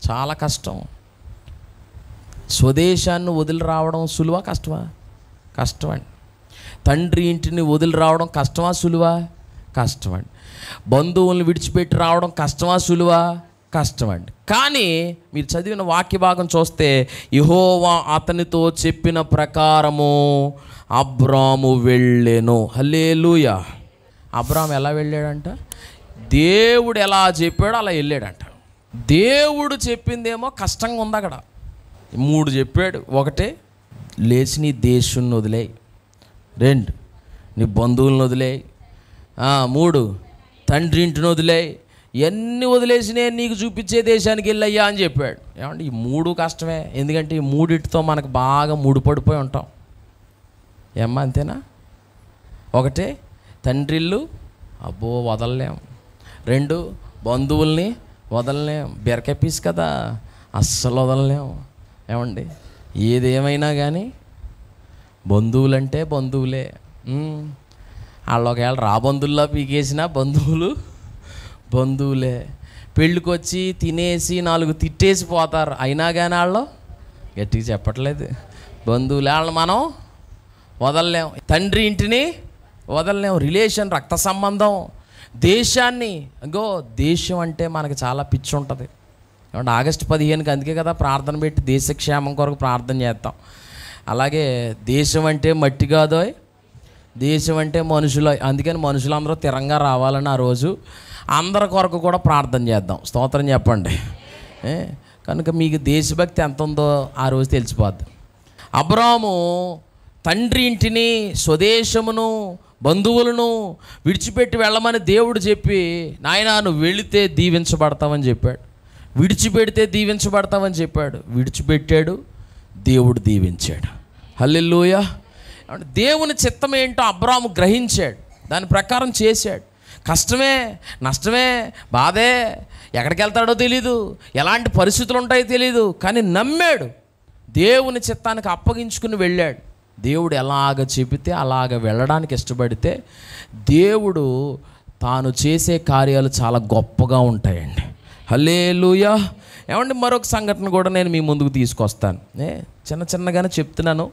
చాలా కష్టం. స్వదేశాన్ని వదిలి రావడం సులువా కష్టమా? కష్టమండి. తండ్రి ఇంటిని వదిలి రావడం కష్టమా సులువా? కష్టమండి. బంధువులను విడిచిపెట్టి రావడం కష్టమా సులువా? కష్టమండి. కానీ మీరు చదివిన వాక్య భాగం చూస్తే, యెహోవా అతనితో చెప్పిన ప్రకారము అబ్రాము వెళ్ళెను. హల్లెలూయా. అబ్రాము ఎలా వెళ్ళాడంట? దేవుడు ఎలా చెప్పాడో అలా వెళ్ళాడంట. దేవుడు చెప్పిందేమో కష్టంగా ఉంది. అక్కడ 3 చెప్పాడు. 1, లేచి నీ దేశాన్ని వదిలేయి. 2, నీ బంధువులను వదిలేయి. 3, తండ్రి ఇంటిని వదిలేయి. ఇవన్నీ వదిలేసి నేను నీకు చూపించే దేశానికి వెళ్ళయ్యా అని చెప్పాడు. ఏమంటే ఈ 3 కష్టమే. ఎందుకంటే ఈ 3టితో మనకు బాగా ముడిపడిపోయి ఉంటాం. ఏమ్మా అంతేనా? 1, తండ్రిల్లు అబ్బో వదలలేం. 2, బంధువుల్ని వదలలేం. బెరకాయ పీస్ కదా, అస్సలు వదలలేం. ఏమండి ఏదేమైనా కానీ బంధువులంటే బంధువులే. వాళ్ళు ఒకవేళ రాబంధువుల్లో పీకేసిన బంధువులే. పెళ్ళికి వచ్చి తినేసి 4 తిట్టేసి పోతారు. అయినా కానీ వాళ్ళు గట్టిగా చెప్పట్లేదు. బంధువులే. వాళ్ళని మనం వదలలేం. తండ్రి ఇంటిని వదలలేం. రిలేషన్, రక్త సంబంధం. దేశాన్ని, దేశం అంటే మనకి చాలా పిచ్చి ఉంటుంది. ఏమంటే ఆగస్టు 15కి అందుకే కదా ప్రార్థన పెట్టి దేశక్షేమం కొరకు ప్రార్థన చేస్తాం. అలాగే దేశం అంటే మట్టి కాదో, దేశం అంటే మనుషులు. అందుకని మనుషులందరూ తిరంగా రావాలని ఆ రోజు అందరి కొరకు కూడా ప్రార్థన చేద్దాం. స్తోత్రం చెప్పండి. కనుక మీకు దేశభక్తి ఎంత ఉందో ఆ రోజు తెలిసిపోద్ది. అబ్రాము తండ్రి ఇంటిని, స్వదేశమును, బంధువులను విడిచిపెట్టి వెళ్ళమని దేవుడు చెప్పి, నాయనా నువ్వు వెళితే దీవించబడతావని చెప్పాడు, విడిచిపెడితే దీవించబడతావని చెప్పాడు. విడిచిపెట్టాడు, దేవుడు దీవించాడు. హల్లెలూయా. దేవుని చిత్తం ఏంటో అబ్రాము గ్రహించాడు, దాని ప్రకారం చేశాడు. కష్టమే, నష్టమే, బాధే, ఎక్కడికి వెళ్తాడో తెలీదు, ఎలాంటి పరిస్థితులు ఉంటాయో తెలీదు, కానీ నమ్మాడు. దేవుని చిత్తానికి అప్పగించుకుని వెళ్ళాడు. దేవుడు ఎలాగ చెబితే అలాగ వెళ్ళడానికి ఇష్టపడితే దేవుడు తాను చేసే కార్యాలు చాలా గొప్పగా ఉంటాయండి. హల్లెలూయా. ఏమండి మరొక సంఘటన కూడా నేను మీ ముందుకు తీసుకొస్తాను. చిన్నగానే చెప్తున్నాను,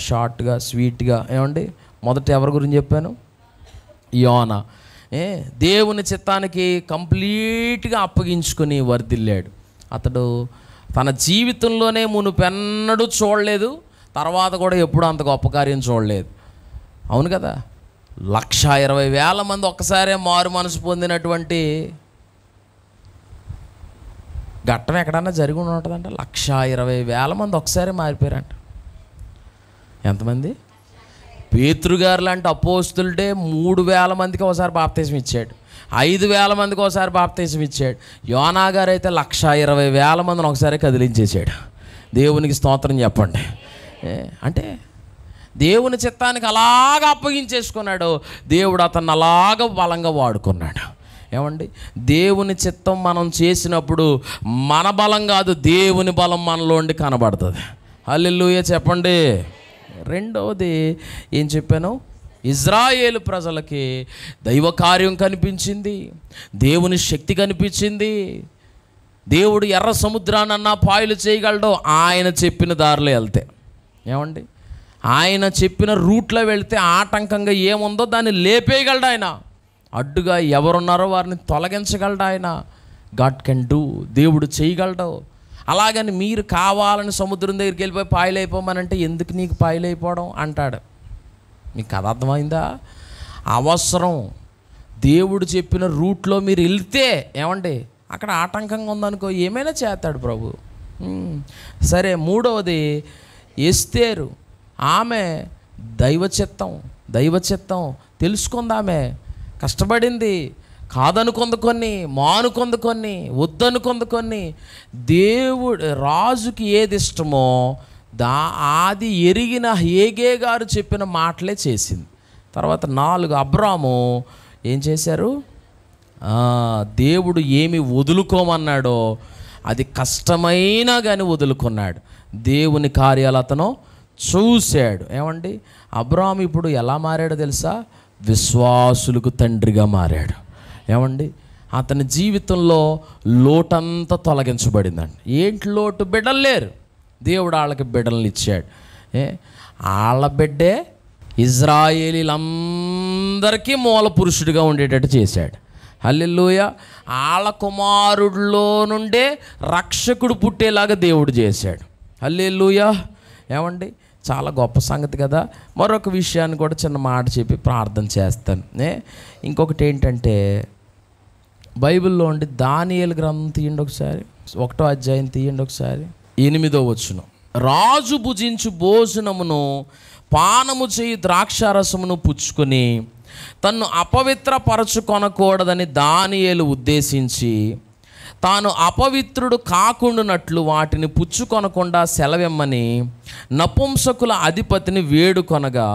షార్ట్గా స్వీట్గా. ఏమండి మొదట ఎవరి గురించి చెప్పాను? యోనా. దేవుని చిత్తానికి కంప్లీట్గా అప్పగించుకొని వర్ధిల్లాడు. అతడు తన జీవితంలోనే మునుపెన్నడూ చూడలేదు, తర్వాత కూడా ఎప్పుడు అంత గొప్ప కార్యం చూడలేదు. అవును కదా. 120,000 మంది ఒక్కసారే మారు మనసు పొందినటువంటి ఘట్టం ఎక్కడన్నా జరిగి ఉంటుందంట. 120,000 మంది ఒకసారి మారిపోయారంట. ఎంతమంది? పేతురుగారు లాంటి అపోస్తులుడే 3,000 మందికి ఒకసారి బాప్తిసం ఇచ్చాడు, 5,000 మందికి ఒకసారి బాప్తిసం ఇచ్చాడు. యోనా గారు అయితే 120,000 మందిని ఒకసారి కదిలించేసాడు. దేవునికి స్తోత్రం చెప్పండి. అంటే దేవుని చిత్తానికి అలాగ అప్పగించేసుకున్నాడు. దేవుడు అతన్ని అలాగ బలంగా వాడుకున్నాడు. ఏమండి దేవుని చిత్తం మనం చేసినప్పుడు మన బలం కాదు, దేవుని బలం మనలోండి కనబడుతుంది. హల్లెలూయా చెప్పండి. రెండవది ఏం చెప్పాను? ఇజ్రాయేలు ప్రజలకి దైవ కార్యం కనిపించింది, దేవుని శక్తి కనిపించింది. దేవుడు ఎర్ర సముద్రాన్నన్నా పాయలు చేయగలడు ఆయన చెప్పిన దారిలో వెళ్తే. ఏమండి ఆయన చెప్పిన రూట్లో వెళితే ఆటంకంగా ఏముందో దాన్ని లేపేయగలడు ఆయన. అడ్డుగా ఎవరున్నారో వారిని తొలగించగలడు ఆయన. గాడ్ కెన్ డూ, దేవుడు చేయగలడు. అలాగని మీరు కావాలని సముద్రం దగ్గరికి వెళ్ళిపోయి పాయలైపోమనంటే ఎందుకు నీకు పాయలైపోవడం అంటాడు. మీకు కథ అర్థమైందా? అవసరం. దేవుడు చెప్పిన రూట్లో మీరు వెళ్తే ఏమండి, అక్కడ ఆటంకంగా ఉందనుకో ఏమైనా చేస్తాడు ప్రభు. సరే, మూడవది ఎస్తేరు. ఆమె దైవచిత్తం తెలుసుకుంది. ఆమె కష్టపడింది, కాదనుకుంది కొన్ని, మానుకుంది కొన్ని, వద్దనుకుంది కొన్ని. దేవుడు రాజుకి ఏది ఇష్టమో అది ఎరిగిన హేగే గారు చెప్పిన మాటలే చేసింది. తర్వాత 4 అబ్రాము ఏం చేశారు? దేవుడు ఏమి వదులుకోమన్నాడో అది కష్టమైనా కానీ వదులుకున్నాడు. దేవుని కార్యాలు అతను చూశాడు. ఏమండి, అబ్రాము ఇప్పుడు ఎలా మారాడో తెలుసా? విశ్వాసులకు తండ్రిగా మారాడు. ఏమండి, అతని జీవితంలో లోటంతా తొలగించబడిందండి. ఏంటి లోటు? బిడ్డలు లేరు. దేవుడు వాళ్ళకి బిడ్డలను ఇచ్చాడు. వాళ్ళ బిడ్డే ఇజ్రాయేలీలందరికీ మూల పురుషుడిగా ఉండేటట్టు చేశాడు. హల్లెలూయా. వాళ్ళ కుమారుడిలో నుండే రక్షకుడు పుట్టేలాగా దేవుడు చేశాడు. హల్లెలూయా. ఏమండి, చాలా గొప్ప సంగతి కదా. మరొక విషయాన్ని కూడా చిన్న మాట చెప్పి ప్రార్థన చేస్తాను. ఇంకొకటి ఏంటంటే, బైబిల్లో ఉండి దానియేలు గ్రంథం తీయండి ఒకసారి, 1వ అధ్యాయం తీయండి ఒకసారి, 8వ వచనం. రాజు భుజించు భోజనమును పానము చేయి ద్రాక్షారసమును పుచ్చుకొని తన్ను అపవిత్రపరచుకొనకూడదని దానియేలు ఉద్దేశించి తాను అపవిత్రుడు కాకుండానట్లు వాటిని పుచ్చుకొనకుండా సెలవిమ్మని నపుంసకుల అధిపతిని వేడుకొనగా,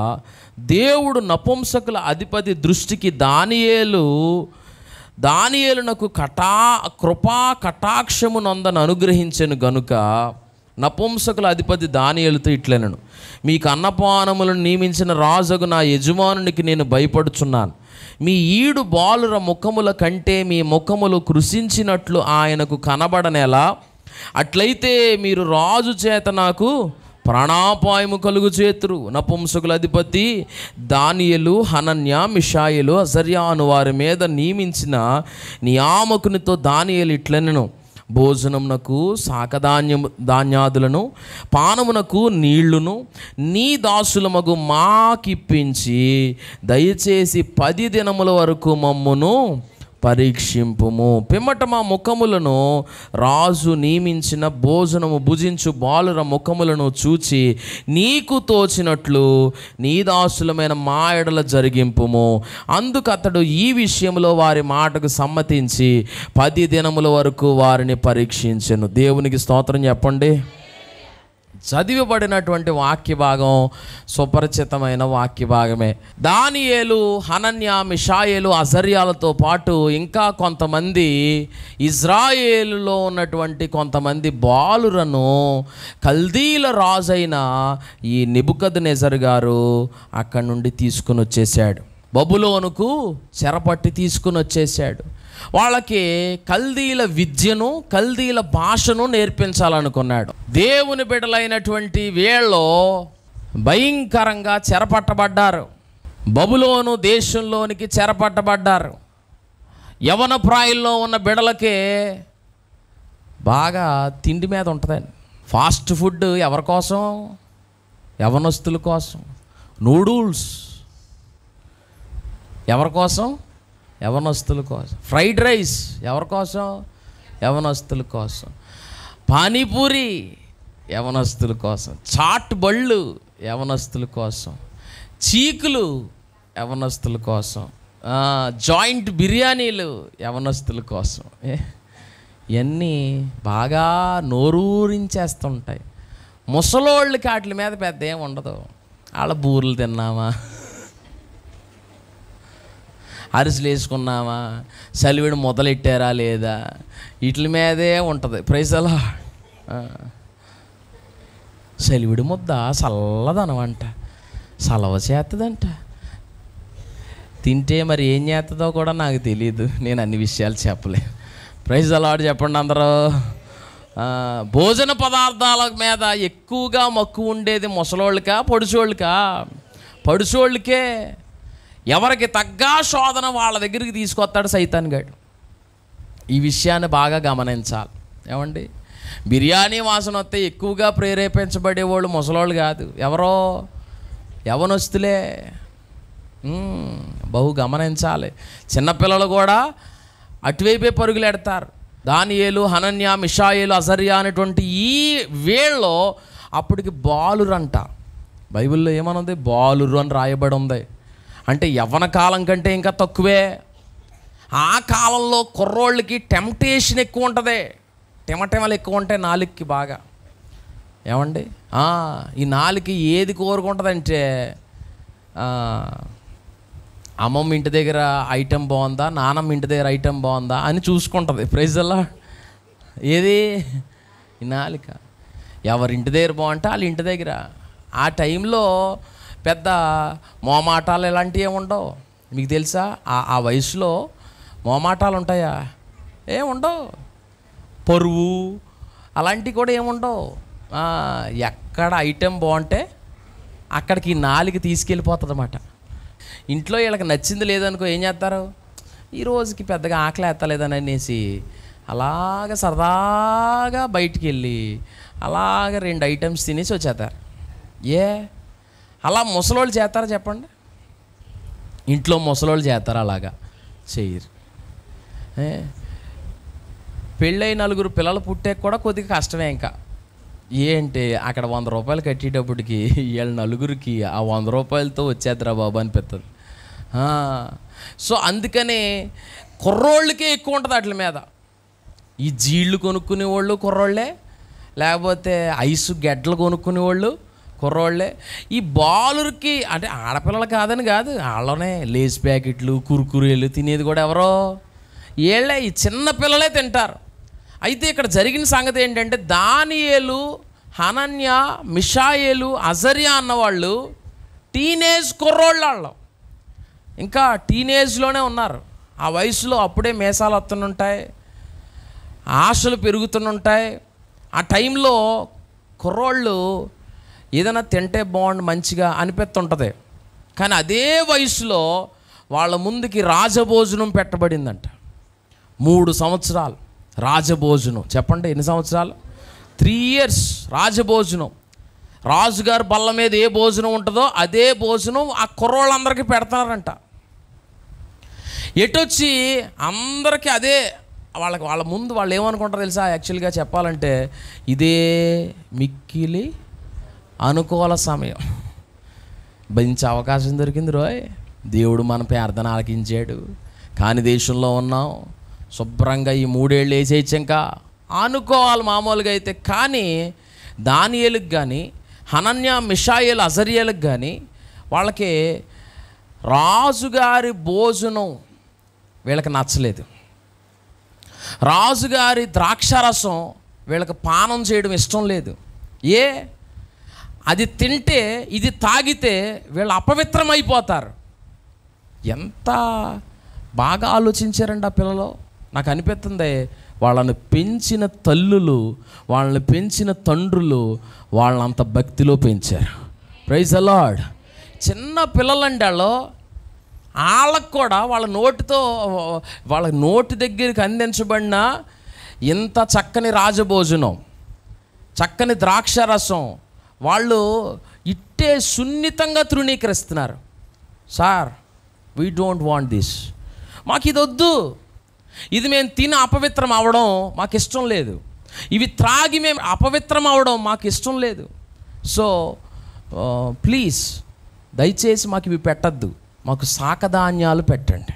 దేవుడు నపుంసకుల అధిపతి దృష్టికి దానియేలునకు కృపా కటాక్షము నొందని అనుగ్రహించెను గనుక నపుంసకుల అధిపతి దానియేలుతో ఇట్లనెను, మీకు అన్నపానములను నియమించిన రాజుగు నా యజమానునికి నేను భయపడుచున్నాను. మీ ఈడు బాలుర ముఖముల కంటే మీ ముఖములు కృషించినట్లు ఆయనకు కనబడనేలా? అట్లయితే మీరు రాజు చేత నాకు ప్రాణాపాయము కలుగు చేతురు. నపుంసకుల అధిపతి దానియేలు, హనన్యా, మిషాయేలు, అజర్యా అను వారి మీద నియమించిన నియామకునితో దానియేలు ఇట్లనెను, భోజనమునకు ధాన్యాదులను పానమునకు నీళ్లును నీ దాసులమగు మాకిప్పించి దయచేసి 10 దినముల వరకు మమ్మును పరీక్షింపుము. పిమ్మట మా ముఖములను రాజు నియమించిన భోజనము భుజించు బాలుర ముఖములను చూచి నీకు తోచినట్లు నీ దాసులమైన మా ఎడల జరిగింపుము. అందుకు అతడు ఈ విషయంలో వారి మాటకు సమ్మతించి 10 దినముల వరకు వారిని పరీక్షించెను. దేవునికి స్తోత్రం చెప్పండి. చదివబడినటువంటి వాక్య భాగం సుపరిచితమైన వాక్య భాగమే. దానియేలు, హనన్యా, మిషాయేలు, అజర్యాలతో పాటు ఇంకా కొంతమంది ఇజ్రాయేలులో ఉన్నటువంటి కొంతమంది బాలురను కల్దీల రాజైన ఈ నెబుకద్నెజర్ గారు అక్కడి నుండి తీసుకుని వచ్చేసాడు. బబులోనుకు చెరపట్టి తీసుకుని వచ్చేసాడు. వాళ్ళకి కల్దీల విద్యను, కల్దీల భాషను నేర్పించాలనుకున్నాడు. దేవుని బిడ్డలైనటువంటి వీళ్ళు భయంకరంగా చెరపట్టబడ్డారు. బబులోను దేశంలోనికి చెరపట్టబడ్డారు. యవన ప్రాయంలో ఉన్న బిడ్డలకే బాగా తిండి మీద ఉంటుందండి. ఫాస్ట్ ఫుడ్ ఎవరి కోసం? యవనస్తుల కోసం. నూడిల్స్ ఎవరి కోసం? యవనస్తుల కోసం. ఫ్రైడ్ రైస్ ఎవరి కోసం? యవనస్తుల కోసం. పానీపూరి యవనస్తుల కోసం. చాట్ బళ్ళు యవనస్తుల కోసం. చీకులు యవనస్తుల కోసం. జాయింట్ బిర్యానీలు యవనస్తుల కోసం. ఇవన్నీ బాగా నోరూరించేస్తుంటాయి. ముసలోళ్ళకి వాటి మీద పెద్ద ఏం ఉండదు. వాళ్ళ బూరెలు తిన్నామా, అరిసెలు వేసుకున్నామా, సలివిడి మొదలెట్టారా లేదా, వీటి మీదే ఉంటుంది. ప్రైజ్ అలా. సలివిడి ముద్ద చల్లదనమంట, సలవ చేస్తుందంట. తింటే మరి ఏం చేస్తుందో కూడా నాకు తెలియదు. నేను అన్ని విషయాలు చెప్పలే. ప్రైజ్ అలాడు చెప్పండి అందరూ. భోజన పదార్థాల మీద ఎక్కువగా మక్కువ ఉండేది ముసలోళ్ళకా పొడుచోళ్ళకా? పొడుచోళ్ళకే. ఎవరికి తగ్గ శోధన వాళ్ళ దగ్గరికి తీసుకొస్తాడు సైతాన్ గాడు. ఈ విషయాన్ని బాగా గమనించాలి. ఏమండి, బిర్యానీ వాసన వస్తే ఎక్కువగా ప్రేరేపించబడేవాళ్ళు ముసలోళ్ళు కాదు, ఎవరో యవనస్తులే. బహు గమనించాలి. చిన్నపిల్లలు కూడా అటువైపే పరుగులు ఎడతారు. దానియేలు, హనన్యా, మిషాయేలు, అజర్యా అనేటువంటి ఈ వేళ్ళలో అప్పటికి బాలురంట. బైబిల్లో ఏమనుంది? బాలురు అని రాయబడి ఉంది. అంటే యవ్వన కాలం కంటే ఇంకా తక్కువే. ఆ కాలంలో కుర్రోళ్ళకి టెంప్టేషన్ ఎక్కువ ఉంటుంది, టెమటెమలు ఎక్కువ ఉంటాయి నాలుగుకి బాగా. ఏమండి, ఈ నాలుగుకి ఏది కోరుకుంటుందంటే అమ్మమ్మ ఇంటి దగ్గర ఐటెం బాగుందా, నానమ్మ ఇంటి దగ్గర ఐటెం బాగుందా అని చూసుకుంటుంది. ప్రైజ్ అలా. ఏది? ఈ నాలుక. ఎవరింటి దగ్గర బాగుంటే వాళ్ళ ఇంటి దగ్గర. ఆ టైంలో పెద్ద మోమాటాలు ఇలాంటివి ఏముండవు. మీకు తెలుసా, ఆ వయసులో మోమాటాలు ఉంటాయా? ఏముండవు. పరువు అలాంటివి కూడా ఏముండవు. ఎక్కడ ఐటెం బాగుంటే అక్కడికి ఈ నాలుగు తీసుకెళ్ళిపోతుంది అన్నమాట. ఇంట్లో వీళ్ళకి నచ్చింది లేదనుకో, ఏం చేస్తారు? ఈ రోజుకి పెద్దగా ఆకలి ఎత్తలేదని అనేసి అలాగ సరదాగా బయటికి వెళ్ళి అలాగ 2 ఐటమ్స్ తినేసి వచ్చేస్తారు. అలా ముసలోళ్ళు చేస్తారా చెప్పండి? ఇంట్లో ముసలోళ్ళు చేస్తారు, అలాగా చేయరు. పెళ్ళై 4 పిల్లలు పుట్టే కూడా కొద్దిగా కష్టమే. ఇంకా ఏంటి, అక్కడ 100 రూపాయలు కట్టేటప్పటికి వీళ్ళ నలుగురికి ఆ 100 రూపాయలతో వచ్చేద్దరా బాబు అనిపిస్తుంది. సో అందుకని కుర్రోళ్ళకే ఎక్కువ ఉంటుంది వాటి మీద. ఈ జీళ్ళు కొనుక్కునే వాళ్ళు కుర్రోళ్ళే, లేకపోతే ఐసు గెడ్డలు కొనుక్కునే వాళ్ళు కుర్రోళ్ళే. ఈ బాలురికి అంటే ఆడపిల్లలు కాదని కాదు, వాళ్ళనే లేస్ ప్యాకెట్లు, కురుకురేలు తినేది కూడా ఎవరో వీళ్ళే, ఈ చిన్న పిల్లలే తింటారు. అయితే ఇక్కడ జరిగిన సంగతి ఏంటంటే, దానియేలు, హనన్యా, మిషాయేలు, అజర్యా అన్నవాళ్ళు టీనేజ్ కుర్రోళ్ళు. వాళ్ళు ఇంకా టీనేజ్లోనే ఉన్నారు. ఆ వయసులో అప్పుడే మేసాలు వస్తుంటాయి, ఆశలు పెరుగుతుంటాయి. ఆ టైంలో కుర్రోళ్ళు ఏదైనా తింటే బాగుండు మంచిగా అనిపిస్తుంటుంది. కానీ అదే వయసులో వాళ్ళ ముందుకి రాజభోజనం పెట్టబడిందంట. 3 సంవత్సరాలు రాజభోజనం. చెప్పండి, ఎన్ని సంవత్సరాలు? 3 years రాజభోజనం. రాజుగారు బల్ల మీద ఏ భోజనం ఉంటుందో అదే భోజనం ఆ కుర్రోళ్ళందరికీ పెడతారంట. ఎటొచ్చి అందరికీ అదే. వాళ్ళ ముందు వాళ్ళు ఏమనుకుంటారో తెలుసా? యాక్చువల్గా చెప్పాలంటే ఇదే మిక్కిలి అనుకూల సమయం. మంచి అవకాశం దొరికింది రోయ్, దేవుడు మన ప్రార్థన ఆలకించాడు, కాని దేశంలో ఉన్నాం, శుభ్రంగా ఈ 3 ఏళ్ళు వేసేయచ్చు ఇంకా అనుకోవాలి మామూలుగా అయితే. కానీ దానియేలుకి కానీ, హనన్యా, మిషాయేలు, అజర్యేలకు కానీ వాళ్ళకి రాజుగారి భోజనం వీళ్ళకి నచ్చలేదు. రాజుగారి ద్రాక్షారసం వీళ్ళకి పానం చేయడం ఇష్టం లేదు. అది తింటే, ఇది తాగితే వీళ్ళు అపవిత్రమైపోతారు. ఎంత బాగా ఆలోచించారండి ఆ పిల్లలు. నాకు అనిపిస్తుంది, వాళ్ళని పెంచిన తల్లులు, వాళ్ళని పెంచిన తండ్రులు వాళ్ళంత భక్తిలో పెంచారు. Praise the Lord. చిన్న పిల్లలండి వాళ్ళకు కూడా వాళ్ళ నోటితో, వాళ్ళ నోటి దగ్గరికి అందించబడిన ఇంత చక్కని రాజభోజనం, చక్కని ద్రాక్షరసం వాళ్ళు ఇట్టే సున్నితంగా తృణీకరిస్తున్నారు. Sir, we don't want this, మాకు ఇది వద్దు, ఇది మేము తిని అపవిత్రం అవ్వడం మాకు ఇష్టం లేదు, ఇవి త్రాగి మేము అపవిత్రం అవ్వడం మాకు ఇష్టం లేదు. సో ప్లీజ్ దయచేసి మాకు ఇవి పెట్టద్దు, మాకు శాకధాన్యాలు పెట్టండి.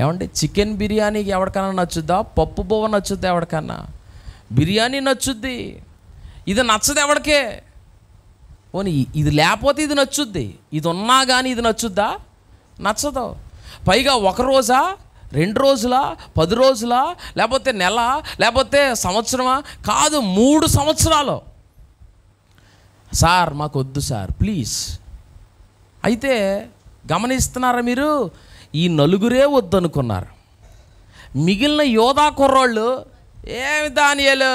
ఏమంటే చికెన్ బిర్యానీకి ఎవరికన్నా నచ్చుద్దా? పప్పు బువ్వ నచ్చుద్దా ఎవరికన్నా? బిర్యానీ నచ్చుద్ది. ఇది నచ్చదు ఎవరికే. పోనీ ఇది లేకపోతే ఇది నచ్చుద్ది, ఇది ఉన్నా కానీ ఇది నచ్చుద్దా? నచ్చదు. పైగా 1 రోజా, 2 రోజులా, 10 రోజులా, లేకపోతే నెల, లేకపోతే సంవత్సరమా? కాదు, 3 సంవత్సరాలు. సార్ మాకు వద్దు సార్, ప్లీజ్. అయితే గమనిస్తున్నారా మీరు? ఈ 4 వద్దనుకున్నారు. మిగిలిన యోధా కుర్రోళ్ళు ఏమి దానియేలు,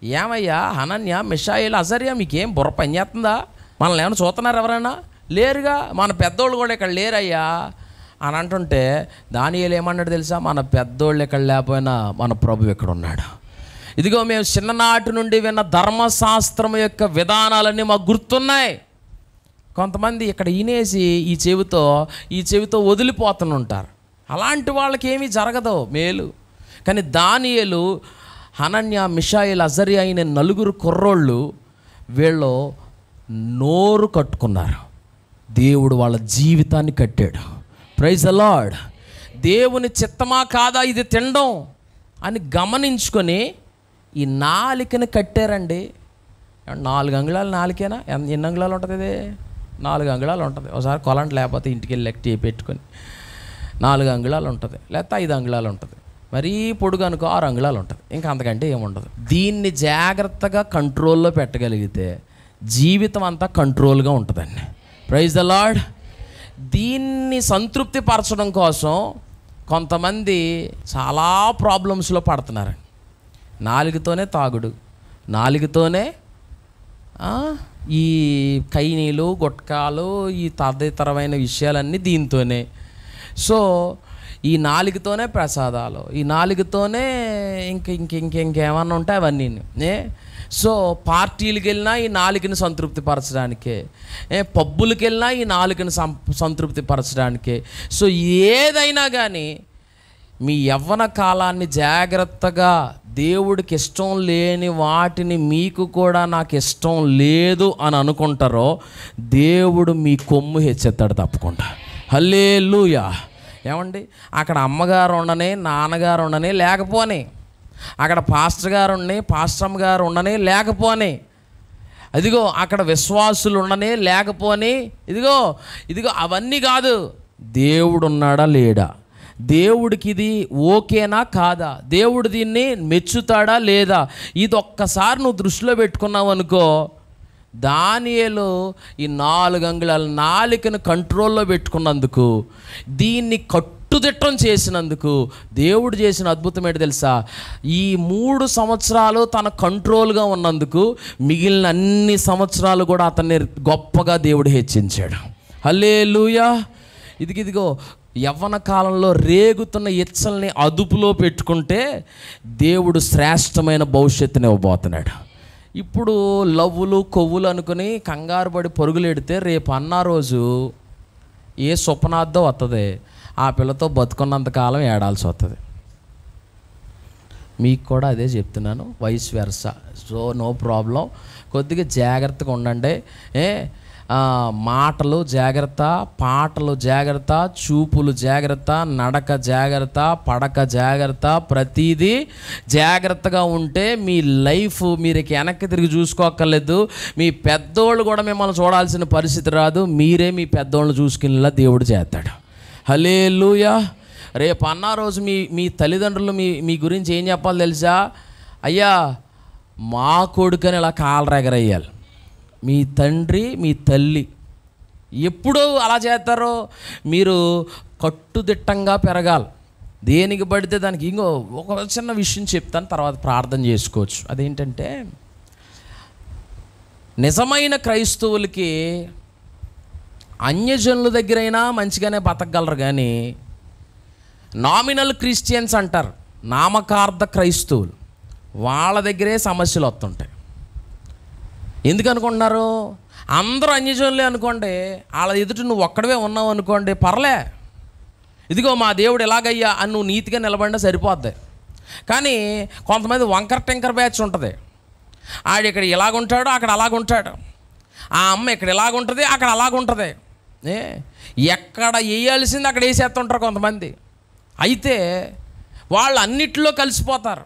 ఏమయ్యా హనన్య మిషాయేలు అజర్యా మీకేం బుర్ర పని చేస్తుందా? మనల్ని ఏమైనా చూస్తున్నారు ఎవరైనా? లేరుగా, మన పెద్దోళ్ళు కూడా ఇక్కడ లేరయ్యా అని అంటుంటే దానియేలు ఏమన్నాడు తెలుసా? మన పెద్దోళ్ళు ఇక్కడ లేకపోయినా మన ప్రభు ఇక్కడ ఉన్నాడు. ఇదిగో మేము చిన్ననాటి నుండి విన్న ధర్మశాస్త్రం యొక్క విధానాలన్నీ మాకు గుర్తున్నాయి. కొంతమంది ఇక్కడ ఈనేసి ఈ చెవితో వదిలిపోతుంటారు. అలాంటి వాళ్ళకి ఏమీ జరగదు మేలు. కానీ దానియేలు, హనన్య, మిషాయేలు, అజర్యా అయిన నలుగురు కుర్రోళ్ళు వీళ్ళు నోరు కట్టుకున్నారు. దేవుడు వాళ్ళ జీవితాన్ని కట్టాడు. Praise the Lord. దేవుని చిత్తమా కాదా ఇది తినడం అని గమనించుకొని ఈ నాలికని కట్టారండి. 4 అంగుళాలు నాలికేనా? ఎన్ని అంగుళాలు ఉంటుంది? ఇది 4 అంగుళాలు ఉంటుంది. ఒకసారి కొలంట లేకపోతే ఇంటికి వెళ్ళి లెక్క పెట్టుకొని 4 అంగుళాలు ఉంటుంది, లేకపోతే 5 అంగుళాలు ఉంటుంది. మరీ పొడుగు అనుకో 6 అంగుళాలు ఉంటుంది. ఇంకా అంతకంటే ఏముండదు. దీన్ని జాగ్రత్తగా కంట్రోల్లో పెట్టగలిగితే జీవితం అంతా కంట్రోల్గా ఉంటుందండి. Praise the Lord. దీన్ని సంతృప్తి పరచడం కోసం కొంతమంది చాలా ప్రాబ్లమ్స్లో పడుతున్నారు. నాలుగుతోనే తాగుడు, నాలుగుతోనే ఈ కైనీలు, గుట్కాలు, ఈ తదితరమైన విషయాలన్నీ దీంతోనే. సో ఈ నాలుగుతోనే ప్రసాదాలు, ఈ నాలుగుతోనే ఇంకేమన్నా ఉంటాయి అవన్నీ. సో పార్టీలకు వెళ్ళినా ఈ నాలుగుని సంతృప్తి పరచడానికే, పబ్బులకు వెళ్ళినా ఈ నాలుగుని సంతృప్తి పరచడానికే. సో ఏదైనా కానీ మీ యవ్వన కాలాన్ని జాగ్రత్తగా దేవుడికి ఇష్టం లేని వాటిని మీకు కూడా నాకు ఇష్టం లేదు అని అనుకుంటారో దేవుడు మీ కొమ్ము హెచ్చెత్తాడు తప్పకుండా. హల్లెలూయా. ఏమండి, అక్కడ అమ్మగారు ఉండని, నాన్నగారు ఉండని లేకపోని, అక్కడ పాస్టర్ గారు ఉండని, పాస్టమ్ గారు ఉండని లేకపోని, ఇదిగో అక్కడ విశ్వాసులు ఉండని లేకపోని, ఇదిగో అవన్నీ కాదు. దేవుడు ఉన్నాడా లేడా, దేవుడికి ఇది ఓకేనా కాదా, దేవుడు దీన్ని మెచ్చుతాడా లేదా, ఇది ఒక్కసారి నువ్వు దృష్టిలో పెట్టుకున్నావు అనుకో, దానియేలు ఈ 4 అంగుళాల నాలికను కంట్రోల్లో పెట్టుకున్నందుకు, దీన్ని కట్టుదిట్టం చేసినందుకు దేవుడు చేసిన అద్భుతం ఏంటి తెలుసా? ఈ 3 సంవత్సరాలు తన కంట్రోల్గా ఉన్నందుకు మిగిలిన అన్ని సంవత్సరాలు కూడా అతన్ని గొప్పగా దేవుడు హెచ్చించాడు. హల్లెలూయా. ఇదిగో యవ్వన కాలంలో రేగుతున్న ఇచ్చల్ని అదుపులో పెట్టుకుంటే దేవుడు శ్రేష్టమైన భవిష్యత్తుని ఇవ్వబోతున్నాడు. ఇప్పుడు లవ్వులు కొవ్వులు అనుకుని కంగారు పడి పరుగులెడితే రేపు అన్న రోజు ఏ స్వప్నార్థం వస్తుంది, ఆ పిల్లతో బతుకున్నంతకాలం ఏడాల్సి వస్తుంది. మీకు కూడా అదే చెప్తున్నాను, vice versa. So no problem, కొద్దిగా జాగ్రత్తగా ఉండండి. మాటలు జాగ్రత్త, పాటలు జాగ్రత్త, చూపులు జాగ్రత్త, నడక జాగ్రత్త, పడక జాగ్రత్త, ప్రతిదీ జాగ్రత్తగా ఉంటే మీ లైఫ్ మీరు వెనక్కి తిరిగి చూసుకోక్కర్లేదు. మీ పెద్దోళ్ళు కూడా మిమ్మల్ని చూడాల్సిన పరిస్థితి రాదు, మీరే మీ పెద్దోళ్ళని చూసుకునేలా దేవుడు చేస్తాడు. హల్లెలూయా. రేపు అన్న రోజు మీ తల్లిదండ్రులు మీ గురించి ఏం చెప్పాలి తెలుసా? అయ్యా మా కొడుకని ఇలా కాలరెగరయ్యాలి. మీ తండ్రి మీ తల్లి ఎప్పుడూ అలా చేస్తారో మీరు కట్టుదిట్టంగా పెరగాలి. దేనికి పడితే దానికి. ఇంకో ఒక చిన్న విషయం చెప్తాను, తర్వాత ప్రార్థన చేసుకోవచ్చు. అదేంటంటే, నిజమైన క్రైస్తవులకి అన్యజనుల దగ్గరైనా మంచిగానే బతకగలరు, కానీ నామినల్ క్రిస్టియన్స్ అంటారు, నామకార్థ క్రైస్తవులు, వాళ్ళ దగ్గరే సమస్యలు వస్తుంటాయి. ఎందుకు అనుకుంటున్నారు? అందరూ అన్యజనులే అనుకోండి, వాళ్ళ ఎదుట నువ్వు ఒక్కడవే ఉన్నావు అనుకోండి, పర్లే, ఇదిగో మా దేవుడు ఎలాగయ్యా అని నువ్వు నీతిగా నిలబడినా సరిపోద్ది. కానీ కొంతమంది వంకర టెంకర్ బ్యాచ్ ఉంటుంది. ఆడు ఇక్కడ ఇలాగుంటాడు, అక్కడ అలాగుంటాడు, ఆ అమ్మ ఇక్కడ ఇలాగుంటుంది, అక్కడ అలాగుంటుంది. ఎక్కడ వేయాల్సింది అక్కడ వేసేస్తుంటారు కొంతమంది. అయితే వాళ్ళు అన్నిట్లో కలిసిపోతారు,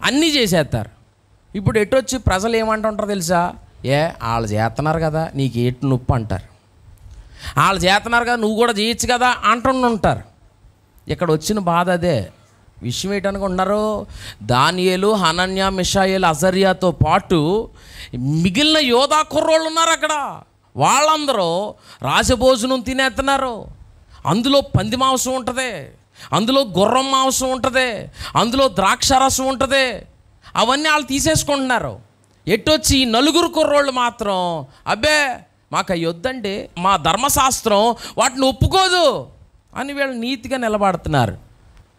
అన్నీ చేసేస్తారు. ఇప్పుడు ఎటొచ్చి ప్రజలు ఏమంటుంటారు తెలుసా? వాళ్ళు చేస్తున్నారు కదా నీకు ఏటు నొప్పి అంటారు, వాళ్ళు చేస్తున్నారు కదా నువ్వు కూడా చేయొచ్చు కదా అంటుంటారు. ఇక్కడ వచ్చిన బాధ అదే. విషయం ఏంటనుకుంటున్నారు? దానియేలు, హనన్య, మిషాయేలు, అజర్యాతో పాటు మిగిలిన యోధా కుర్రోళ్ళు ఉన్నారు అక్కడ. వాళ్ళందరూ రాజభోజనం తినేస్తున్నారు, అందులో పంది మాంసం ఉంటుంది, అందులో గుర్రం మాంసం ఉంటుంది, అందులో ద్రాక్షారసం ఉంటుంది. అవన్నీ వాళ్ళు తీసేసుకుంటున్నారు. ఎట్టొచ్చి ఈ 4 కుర్రోళ్ళు మాత్రం అబ్బే మాకు అవి వద్దండి, మా ధర్మశాస్త్రం వాటిని ఒప్పుకోదు అని వీళ్ళు నీతిగా నిలబడుతున్నారు.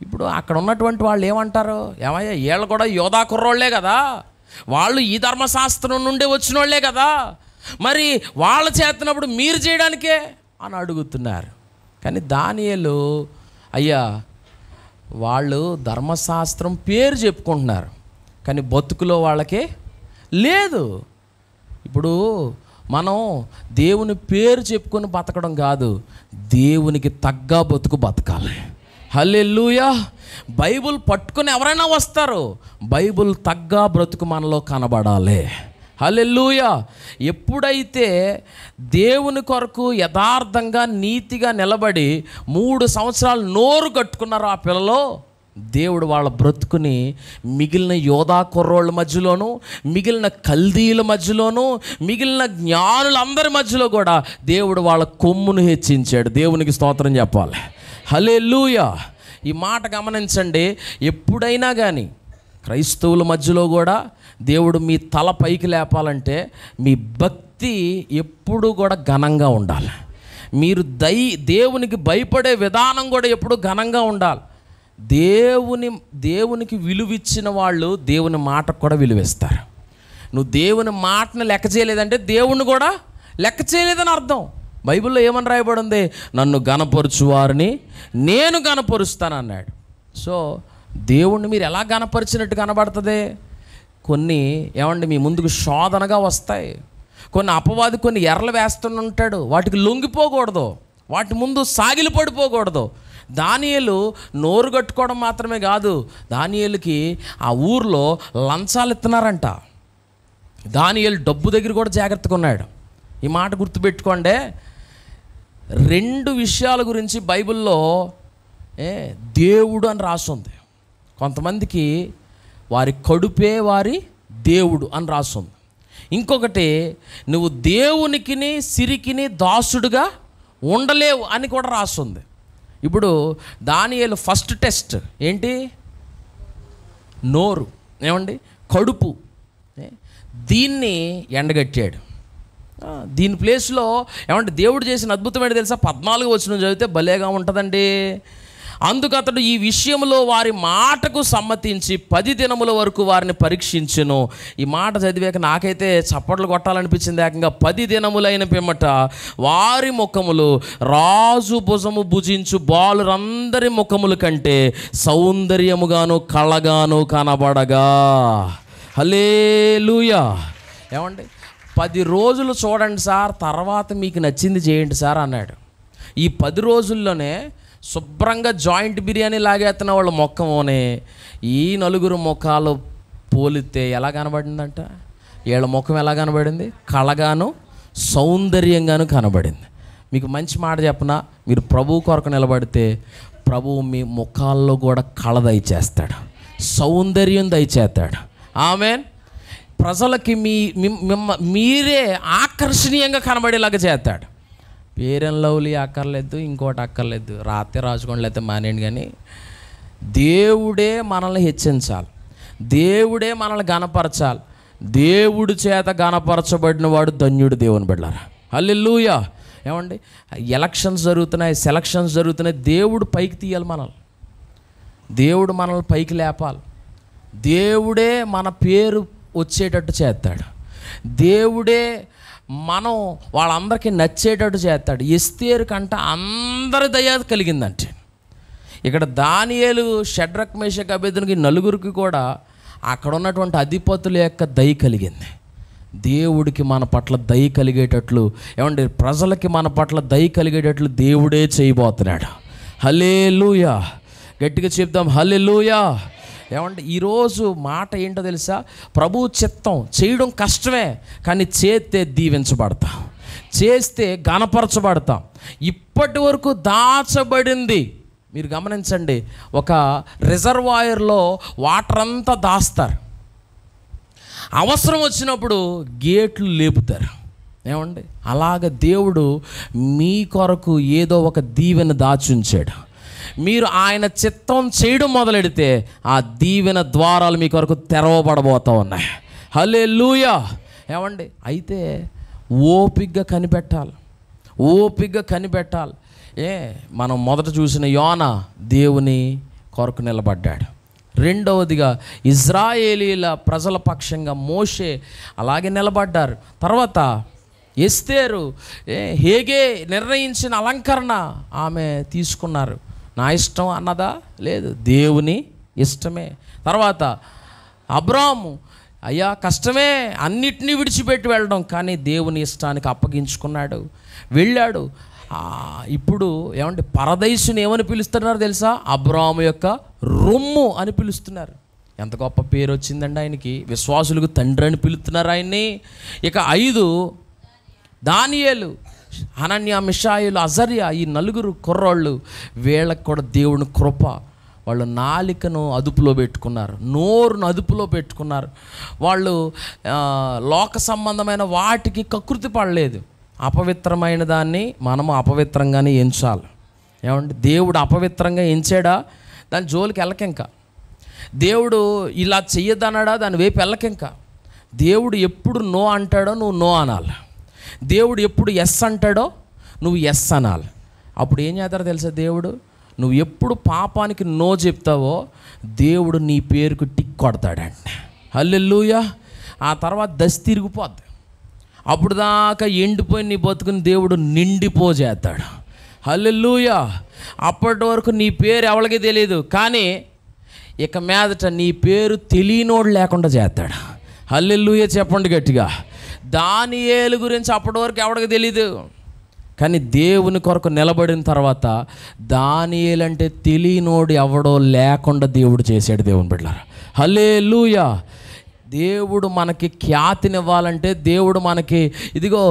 ఇప్పుడు అక్కడ ఉన్నటువంటి వాళ్ళు ఏమంటారు, ఏమయ్యా వీళ్ళు కూడా యోధా కుర్రోళ్లే కదా, వాళ్ళు ఈ ధర్మశాస్త్రం నుండి వచ్చిన వాళ్ళే కదా, మరి వాళ్ళ చేస్తున్నప్పుడు మీరు చేయడానికే అని అడుగుతున్నారు. కానీ దానియేలు అయ్యా వాళ్ళు ధర్మశాస్త్రం పేరు చెప్పుకుంటున్నారు, కానీ బతుకులో వాళ్ళకే లేదు. ఇప్పుడు మనం దేవుని పేరు చెప్పుకొని బతకడం కాదు, దేవునికి తగ్గ బతుకు బతకాలి. హల్లెలూయా. బైబుల్ పట్టుకొని ఎవరైనా వస్తారు, బైబుల్ తగ్గ బ్రతుకు మనలో కనబడాలి. హల్లెలూయా. ఎప్పుడైతే దేవుని కొరకు యథార్థంగా నీతిగా నిలబడి 3 సంవత్సరాలు నోరు కట్టుకున్నారో ఆ పిల్లలో, దేవుడు వాళ్ళ బ్రతుకుని మిగిలిన యోధా కుర్రోళ్ళ మధ్యలోనూ, మిగిలిన కల్దీల మధ్యలోనూ, మిగిలిన జ్ఞానులందరి మధ్యలో కూడా దేవుడు వాళ్ళ కొమ్మును హెచ్చించాడు. దేవునికి స్తోత్రం చెప్పాలి. హల్లెలూయా. ఈ మాట గమనించండి. ఎప్పుడైనా కానీ క్రైస్తవుల మధ్యలో కూడా దేవుడు మీ తల పైకి లేపాలంటే మీ భక్తి ఎప్పుడు కూడా ఘనంగా ఉండాలి. మీరు దేవునికి భయపడే విధానం కూడా ఎప్పుడు ఘనంగా ఉండాలి. దేవునికి విలువిచ్చిన వాళ్ళు దేవుని మాటకు కూడా విలువిస్తారు. నువ్వు దేవుని మాటను లెక్క చేయలేదంటే దేవుణ్ణి కూడా లెక్క చేయలేదని అర్థం. బైబిల్లో ఏమని రాయబడి ఉంది, నన్ను గణపరుచు వారిని నేను గణపరుస్తాను అన్నాడు. సో దేవుణ్ణి మీరు ఎలా గణపరిచినట్టు కనబడుతుంది? కొన్ని ఏమండి మీ ముందుకు శోధనగా వస్తాయి, కొన్ని అపవాది కొన్ని ఎర్రలు వేస్తుంటాడు, వాటికి లొంగిపోకూడదు, వాటి ముందు సాగిలి పడిపోకూడదు. దానియేలు నోరు కట్టుకోవడం మాత్రమే కాదు, దానియేలుకి ఆ ఊర్లో లంచాలు ఇస్తున్నారంట. దానియేలు డబ్బు దగ్గర కూడా జాగ్రత్తగా ఉన్నాడు. ఈ మాట గుర్తుపెట్టుకోండి. 2 విషయాల గురించి బైబిల్లో దేవుడు అని రాస్తుంది. కొంతమందికి వారి కడుపే వారి దేవుడు అని రాస్తుంది. ఇంకొకటి నువ్వు దేవునికిని సిరికిని దాసుడుగా ఉండలేవు అని కూడా రాస్తుంది. ఇప్పుడు దానియేలు ఫస్ట్ టెస్ట్ ఏంటి? నోరు, ఏమండి కడుపు. దీన్ని ఎండగట్టాడు. దీని ప్లేస్లో ఏమంటే దేవుడు చేసిన అద్భుతమైన తెలుసా? 14 వచనం చదివితే భలేగా ఉంటుందండి. అందుకు అతడు ఈ విషయంలో వారి మాటకు సమ్మతించి 10 దినముల వరకు వారిని పరీక్షించెను. ఈ మాట చదివాక నాకైతే చప్పట్లు కొట్టాలనిపించింది. ఏకంగా 10 దినములైన పిమ్మట వారి ముఖములు రాజు భుజము భుజించు బాలురందరి ముఖముల కంటే సౌందర్యముగాను కళగాను కనబడగా. హల్లెలూయా. ఏమండి 10 రోజులు చూడండి సార్, తర్వాత మీకు నచ్చింది చేయండి సార్ అన్నాడు. ఈ 10 రోజుల్లోనే శుభ్రంగా జాయింట్ బిర్యానీ లాగేస్తున్న వాళ్ళ ముఖమోనే ఈ 4 ముఖాలు పోలితే ఎలా కనబడిందంట? వీళ్ళ ముఖం ఎలా కనబడింది? కళగాను సౌందర్యంగాను కనబడింది. మీకు మంచి మాట చెప్పనా, మీరు ప్రభువు కొరకు నిలబడితే ప్రభువు మీ ముఖాల్లో కూడా కళ దయచేస్తాడు, సౌందర్యం దయచేస్తాడు. ఆమేన్. ప్రజలకి మీరే ఆకర్షణీయంగా కనబడేలాగా చేస్తాడు. పేరెన్ లవ్లీ అక్కర్లేదు, ఇంకోటి అక్కర్లేదు, రాతే రాసుకోండి లేకపోతే మానేయండి. కానీ దేవుడే మనల్ని హెచ్చించాలి, దేవుడే మనల్ని గణపరచాలి. దేవుడి చేత గణపరచబడిన వాడు ధన్యుడు. దేవుని బిడ్డలారా, హల్లెలూయా. ఏమండి ఎలక్షన్స్ జరుగుతున్నాయి, సెలక్షన్స్ జరుగుతున్నాయి, దేవుడు పైకి తీయాలి మనల్ని, దేవుడు మనల్ని పైకి లేపాలి, దేవుడే మన పేరు వచ్చేటట్టు చేస్తాడు, దేవుడే మనం వాళ్ళందరికీ నచ్చేటట్టు చేస్తాడు. ఎస్తేరు కంట అందరి దయ కలిగిందంటే ఇక్కడ దానియేలు, షడ్రక్, మేషక్, అబేద్నెగో 4 కూడా అక్కడ ఉన్నటువంటి అధిపతుల యొక్క దయ కలిగింది. దేవుడికి మన పట్ల దయ కలిగేటట్లు, ఏమండి ప్రజలకి మన పట్ల దయ కలిగేటట్లు దేవుడే చేయబోతున్నాడు. హల్లెలూయా. గట్టిగా చెప్దాం హల్లెలూయా. ఏమంటే ఈరోజు మాట ఏంటో తెలుసా? ప్రభు చిత్తం చేయడం కష్టమే, కానీ చేస్తే దీవించబడతాం, చేస్తే గణపరచబడతాం. ఇప్పటి వరకు దాచబడింది మీరు గమనించండి. ఒక రిజర్వాయర్లో వాటర్ అంతా దాస్తారు, అవసరం వచ్చినప్పుడు గేట్లు లేపుతారు. ఏమండి అలాగ దేవుడు మీ కొరకు ఏదో ఒక దీవెన దాచుంచాడు. మీరు ఆయన చిత్తం చేయడం మొదలెడితే ఆ దీవెన ద్వారాలు మీ కొరకు తెరవబడబోతూ ఉన్నాయి. హల్లెలూయా. ఏమండి, అయితే ఓపిగ్గా కనిపెట్టాలి. మనం మొదట చూసిన యోనా దేవుని కొరకు నిలబడ్డాడు. రెండవదిగా ఇజ్రాయేలీల ప్రజల పక్షంగా మోషే అలాగే నిలబడ్డారు. తర్వాత ఎస్తేరు హేగే నిర్ణయించిన అలంకరణ ఆమె తీసుకున్నారు. నా ఇష్టం అన్నదా? లేదు, దేవుని ఇష్టమే. తర్వాత అబ్రాము, అయ్యా కష్టమే అన్నిటినీ విడిచిపెట్టి వెళ్ళడం, కానీ దేవుని ఇష్టానికి అప్పగించుకున్నాడు, వెళ్ళాడు. ఇప్పుడు ఏమంటే పరదేశుని ఏమని పిలుస్తున్నారు తెలుసా? అబ్రాము యొక్క రొమ్ము అని పిలుస్తున్నారు. ఎంత గొప్ప పేరు వచ్చిందండి ఆయనకి. విశ్వాసులకు తండ్రి అని పిలుస్తున్నారు ఆయన్ని. ఇక 5 దానియేలు, హనన్యా, మిషాయేలు, అజర్యా, ఈ 4 కుర్రోళ్ళు. వీళ్ళకి కూడా దేవుని కృప. వాళ్ళు నాలికను అదుపులో పెట్టుకున్నారు, నోరును అదుపులో పెట్టుకున్నారు. వాళ్ళు లోక సంబంధమైన వాటికి కకృతి పడలేదు. అపవిత్రమైన దాన్ని మనము అపవిత్రంగానే ఎంచాలి. ఏమంటే దేవుడు అపవిత్రంగా ఎంచాడా, దాని జోలికి వెళ్ళకింక. దేవుడు ఇలా చెయ్యదన్నాడా, దాని వైపు వెళ్ళకింక. దేవుడు ఎప్పుడు నో అంటాడో నువ్వు నో అనాలి. దేవుడు ఎప్పుడు ఎస్ అంటాడో నువ్వు ఎస్ అనాలి. అప్పుడు ఏం చేస్తారో తెలుసా? దేవుడు, నువ్వు ఎప్పుడు పాపానికి నో చెప్తావో దేవుడు నీ పేరుకు టిక్ కొడతాడంట. హల్లెలూయా. ఆ తర్వాత దశ తిరిగిపోద్ది. అప్పుడు దాకా ఎండిపోయి నీ బతుకుని దేవుడు నిండిపోజేస్తాడు. హల్లెలూయా. అప్పటి వరకు నీ పేరు ఎవరికి తెలియదు, కానీ ఇక మీదట నీ పేరు తెలియనోడు లేకుండా చేస్తాడు. హల్లెలూయా చెప్పండి గట్టిగా. దానియేలు గురించి అప్పటి వరకు ఎవరికి తెలీదు, కానీ దేవుని కొరకు నిలబడిన తర్వాత దానియేలు అంటే తెలియనోడు ఎవడో లేకుండా దేవుడు చేశాడు. దేవుని బిడ్డలారా, హల్లెలూయా. దేవుడు మనకి ఖ్యాతినివ్వాలంటే, దేవుడు మనకి ఇదిగో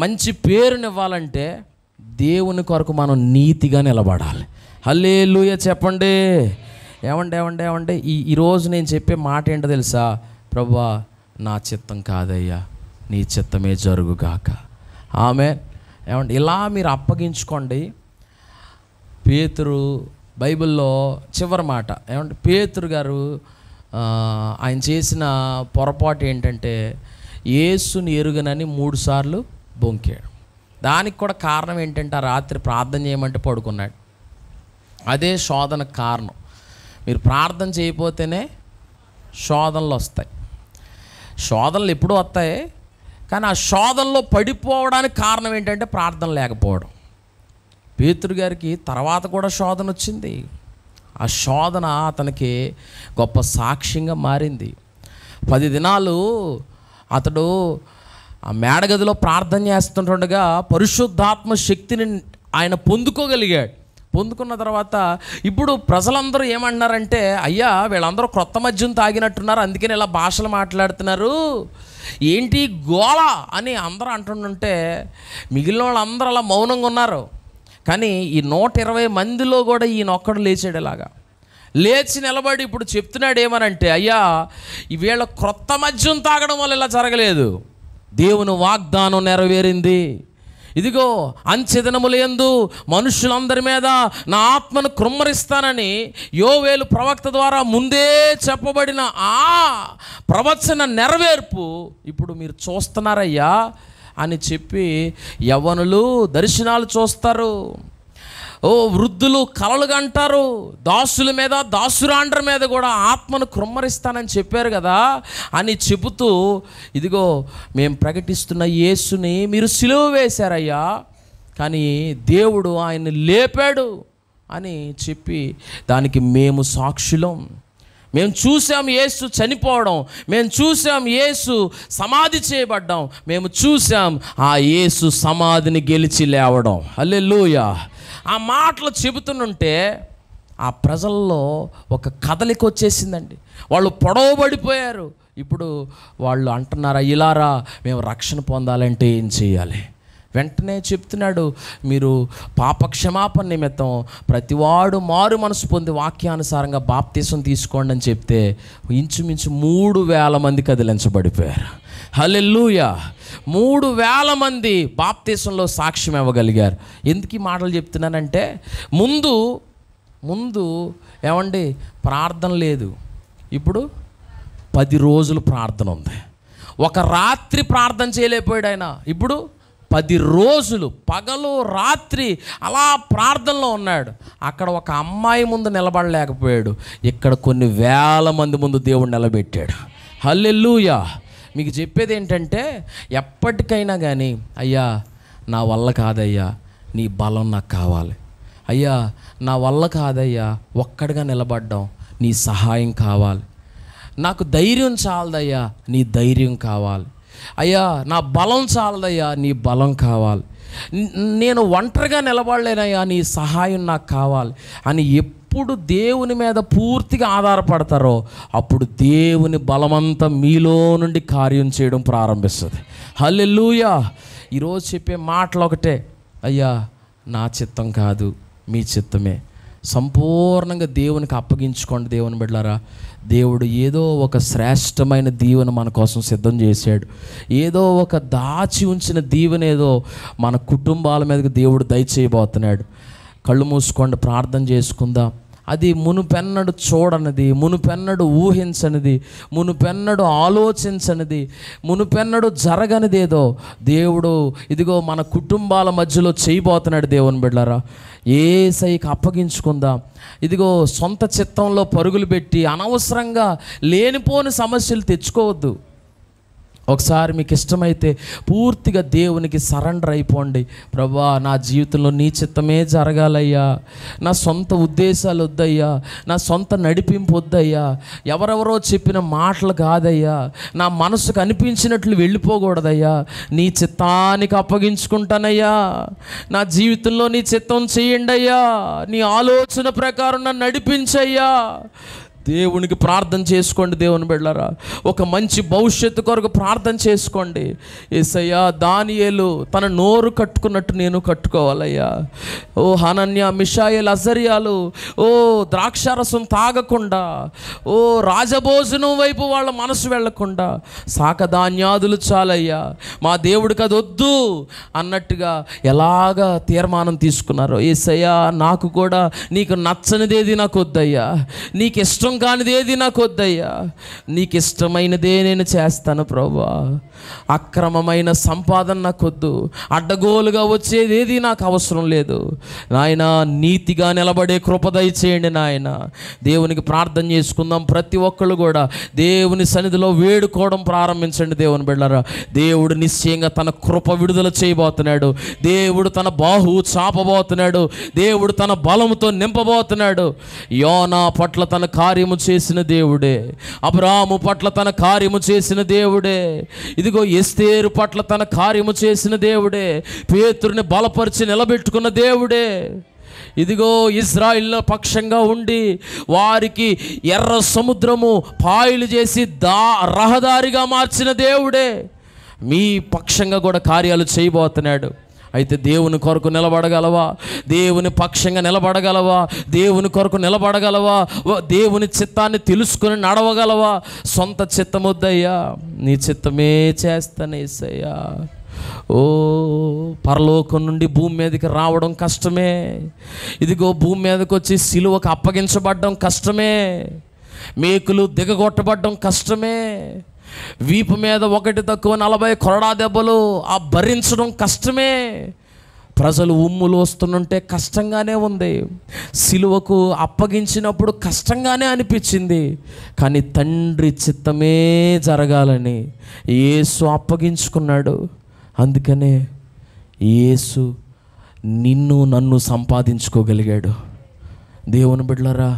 మంచి పేరునివ్వాలంటే దేవుని కొరకు మనం నీతిగా నిలబడాలి. హల్లెలూయా చెప్పండి. ఏమండి ఈరోజు నేను చెప్పే మాట ఏంటో తెలుసా? ప్రభువా, నా చిత్తం కాదయ్యా, నీ చిత్తమే జరుగుగాక. ఆమేన్. ఏమండి, ఇలా మీరు అప్పగించుకోండి. పేతురు బైబిల్లో చివరి మాట ఏమంటే, పేతురు గారు ఆయన చేసిన పొరపాటు ఏంటంటే యేసుని ఎరుగనని 3 సార్లు బొంకాడు. దానికి కూడా కారణం ఏంటంటే ఆ రాత్రి ప్రార్థన చేయమంటే పడుకున్నాడు. అదే శోధనకు కారణం. మీరు ప్రార్థన చేయకపోతేనే శోధనలు వస్తాయి. శోధనలు ఎప్పుడూ వస్తాయి, కానీ ఆ శోధనలో పడిపోవడానికి కారణం ఏంటంటే ప్రార్థన లేకపోవడం. పేతురు గారికి తర్వాత కూడా శోధన వచ్చింది. ఆ శోధన అతనికి గొప్ప సాక్ష్యంగా మారింది. 10 దినాలు అతడు ఆ మేడగదిలో ప్రార్థన చేస్తుండగా పరిశుద్ధాత్మ శక్తిని ఆయన పొందుకోగలిగాడు. పొందుకున్న తర్వాత ఇప్పుడు ప్రజలందరూ ఏమంటున్నారంటే, అయ్యా వీళ్ళందరూ క్రొత్త మద్యం తాగినట్టున్నారు, అందుకని ఇలా భాషలు మాట్లాడుతున్నారు, ఏంటి గోళ అని అందరూ అంటుంటే మిగిలిన వాళ్ళందరూ అలా మౌనంగా ఉన్నారు. కానీ ఈ 120 మందిలో కూడా ఈయన ఒక్కడు లేచాడు. ఇలాగా లేచి నిలబడి ఇప్పుడు చెప్తున్నాడు ఏమనంటే, అయ్యా వీళ్ళ క్రొత్త మద్యం తాగడం వల్ల ఇలా జరగలేదు, దేవుని వాగ్దానం నెరవేరింది. ఇదిగో అంచెదినములందు మనుషులందరి మీద నా ఆత్మను కృమ్మరిస్తానని యోవేలు ప్రవక్త ద్వారా ముందే చెప్పబడిన ఆ ప్రవచన నెరవేర్పు ఇప్పుడు మీరు చూస్తున్నారయ్యా అని చెప్పి, యవ్వనులు దర్శనాలు చూస్తారు, వృద్ధులు కలలు కంటారు, దాసుల మీద దాసురాండ్ర మీద కూడా ఆత్మను కృమ్మరిస్తానని చెప్పారు కదా అని చెబుతూ, ఇదిగో మేము ప్రకటిస్తున్న యేసుని మీరు సిలువ వేశారయ్యా, కానీ దేవుడు ఆయన్ని లేపాడు అని చెప్పి దానికి మేము సాక్షులం. మేము చూసాం యేసు చనిపోవడం, మేము చూసాం యేసు సమాధి చేయబడ్డం, మేము చూసాం ఆ యేసు సమాధిని గెలిచి లేవడం. హల్లెలూయా. ఆ మాటలు చెబుతుంటే ఆ ప్రజల్లో ఒక కదలిక వచ్చేసిందండి. వాళ్ళు పొడవబడిపోయారు. ఇప్పుడు వాళ్ళు అంటున్నారా, ఇలారా మేము రక్షణ పొందాలంటే ఏం చేయాలి? వెంటనే చెప్తున్నాడు, మీరు పాపక్షమాపణ నిమిత్తం ప్రతివాడు మారు మనసు పొంది వాక్యానుసారంగా బాప్తీసం తీసుకోండి అని చెప్తే ఇంచుమించు 3,000 మంది కదిలించబడిపోయారు. హల్లెలూయా. 3,000 మంది బాప్తీసంలో సాక్ష్యం ఇవ్వగలిగారు. ఎందుకు ఈ మాటలు చెప్తున్నానంటే, ముందు ముందు ఏమండి ప్రార్థన లేదు, ఇప్పుడు 10 రోజులు ప్రార్థన ఉంది. ఒక రాత్రి ప్రార్థన చేయలేకపోయాడు ఆయన, ఇప్పుడు 10 రోజులు పగలు రాత్రి అలా ప్రార్థనలో ఉన్నాడు. అక్కడ ఒక అమ్మాయి ముందు నిలబడలేకపోయాడు, ఇక్కడ కొన్ని వేల మంది ముందు దేవుడు నిలబెట్టాడు. హల్లెలూయా. మీకు చెప్పేది ఏంటంటే, ఎప్పటికైనా కానీ అయ్యా నా వల్ల కాదయ్యా, నీ బలం నాకు కావాలి. అయ్యా నా వల్ల కాదయ్యా, ఒక్కడిగా నిలబడ్డాం, నీ సహాయం కావాలి. నాకు ధైర్యం చాలదయ్యా, నీ ధైర్యం కావాలి. అయ్యా నా బలం చాలదయ్యా, నీ బలం కావాలి. నేను ఒంటరిగా నిలబడలేనయ్యా, నీ సహాయం నాకు కావాలి అని ఎప్పుడు దేవుని మీద పూర్తిగా ఆధారపడతారో అప్పుడు దేవుని బలమంతా మీలో నుండి కార్యం చేయడం ప్రారంభిస్తుంది. హల్లెలూయా. ఈరోజు చెప్పే మాటలు ఒకటే, అయ్యా నా చిత్తం కాదు, మీ చిత్తమే. సంపూర్ణంగా దేవునికి అప్పగించుకోండి. దేవుని బిడ్డలారా, దేవుడు ఏదో ఒక శ్రేష్టమైన దీవెన మన కోసం సిద్ధం చేశాడు. ఏదో ఒక దాచి ఉంచిన దీవెన ఏదో మన కుటుంబాల మీదకి దేవుడు దయచేయబోతున్నాడు. కళ్ళు మూసుకోండి, ప్రార్థన చేసుకుందాం. అది మునుపెన్నడు చూడనిది, మునుపెన్నడు ఊహించనిది, మునుపెన్నడు ఆలోచించనిది, మునుపెన్నడు జరగనిదేదో దేవుడు ఇదిగో మన కుటుంబాల మధ్యలో చేయబోతున్నాడు. దేవుని బిడ్డలారా, యేసయ్యకి అప్పగించుకుందాం. ఇదిగో సొంత చిత్తంలో పరుగులు పెట్టి అనవసరంగా లేనిపోని సమస్యలు తెచ్చుకోవద్దు. ఒకసారి మీకు ఇష్టమైతే పూర్తిగా దేవునికి సరెండర్ అయిపోండి. ప్రభువా నా జీవితంలో నీ చిత్తమే జరగాలయ్యా, నా సొంత ఉద్దేశాలు వద్దయ్యా, నా సొంత నడిపింపు వద్దయ్యా, ఎవరెవరో చెప్పిన మాటలు కాదయ్యా, నా మనసుకు అనిపించినట్లు వెళ్ళిపోకూడదయ్యా, నీ చిత్తానికి అప్పగించుకుంటానయ్యా, నా జీవితంలో నీ చిత్తం చేయండి అయ్యా, నీ ఆలోచన ప్రకారం నన్ను నడిపించయ్యా. దేవునికి ప్రార్థన చేసుకోండి. దేవుని బిడ్డలారా, ఒక మంచి భవిష్యత్తు కొరకు ప్రార్థన చేసుకోండి. యేసయ్యా, దానియేలు తన నోరు కట్టుకున్నట్టు నేను కట్టుకోవాలయ్యా. ఓ హనన్య, మిషాయేల్, అజర్యాలు ద్రాక్షారసం తాగకుండా, రాజభోజనం వైపు వాళ్ళ మనసు వెళ్లకుండా శాకధాన్యాదులు చాలయ్యా, మా దేవుడికి అది వద్దు అన్నట్టుగా ఎలాగా తీర్మానం తీసుకున్నారో, యేసయ్యా నాకు కూడా నీకు నచ్చనిదేది నాకు వద్దయ్యా, నీకు ఇష్టం కానిదేది నాకు వద్దయ్యా, నీకు ఇష్టమైనదే నేను చేస్తాను ప్రభువా. అక్రమమైన సంపాదన నాకు వద్దు, అడ్డగోలుగా వచ్చేదేది నాకు అవసరం లేదు నాయన. నీతిగా నిలబడే కృప దయచేయండి నాయన. దేవునికి ప్రార్థన చేసుకుందాం. ప్రతి ఒక్కళ్ళు కూడా దేవుని సన్నిధిలో వేడుకోవడం ప్రారంభించండి. దేవుని బిడ్డలారా, దేవుడు నిశ్చయంగా తన కృప విడుదల చేయబోతున్నాడు. దేవుడు తన బాహువు చాపబోతున్నాడు. దేవుడు తన బలముతో నింపబోతున్నాడు. యోనా పట్ల తన కార్యము చేసిన దేవుడే, అబ్రాహాము పట్ల తన కార్యము చేసిన దేవుడే, ఇదిగో ఎస్తేరు పట్ల తన కార్యము చేసిన దేవుడే, పేతురుని బలపరిచి నిలబెట్టుకున్న దేవుడే, ఇదిగో ఇజ్రాయిల్ పక్షంగా ఉండి వారికి ఎర్ర సముద్రము పాయలు చేసి రహదారిగా మార్చిన దేవుడే మీ పక్షంగా కూడా కార్యాలు చేయబోతున్నాడు. అయితే దేవుని కొరకు నిలబడగలవా? దేవుని పక్షంగా నిలబడగలవా? దేవుని కొరకు నిలబడగలవా? దేవుని చిత్తాన్ని తెలుసుకుని నడవగలవా? సొంత చిత్తం వద్దయ్యా, నీ చిత్తమే చేస్తాను యేసయ్యా. పరలోకం నుండి భూమి మీదకి రావడం కష్టమే. ఇదిగో భూమి మీదకి వచ్చి సిలువకు అప్పగించబడ్డం కష్టమే. మేకులు దిగగొట్టబడ్డం కష్టమే. వీపు మీద 1 తక్కువ 40 కొరడా దెబ్బలు భరించడం కష్టమే. ప్రజలు ఉమ్ములు వస్తుంటే కష్టంగానే ఉంది. సిలువకు అప్పగించినప్పుడు కష్టంగానే అనిపించింది. కానీ తండ్రి చిత్తమే జరగాలని యేసు అప్పగించుకున్నాడు. అందుకనే యేసు నిన్ను నన్ను సంపాదించుకోగలిగాడు. దేవుని బిడ్డలారా,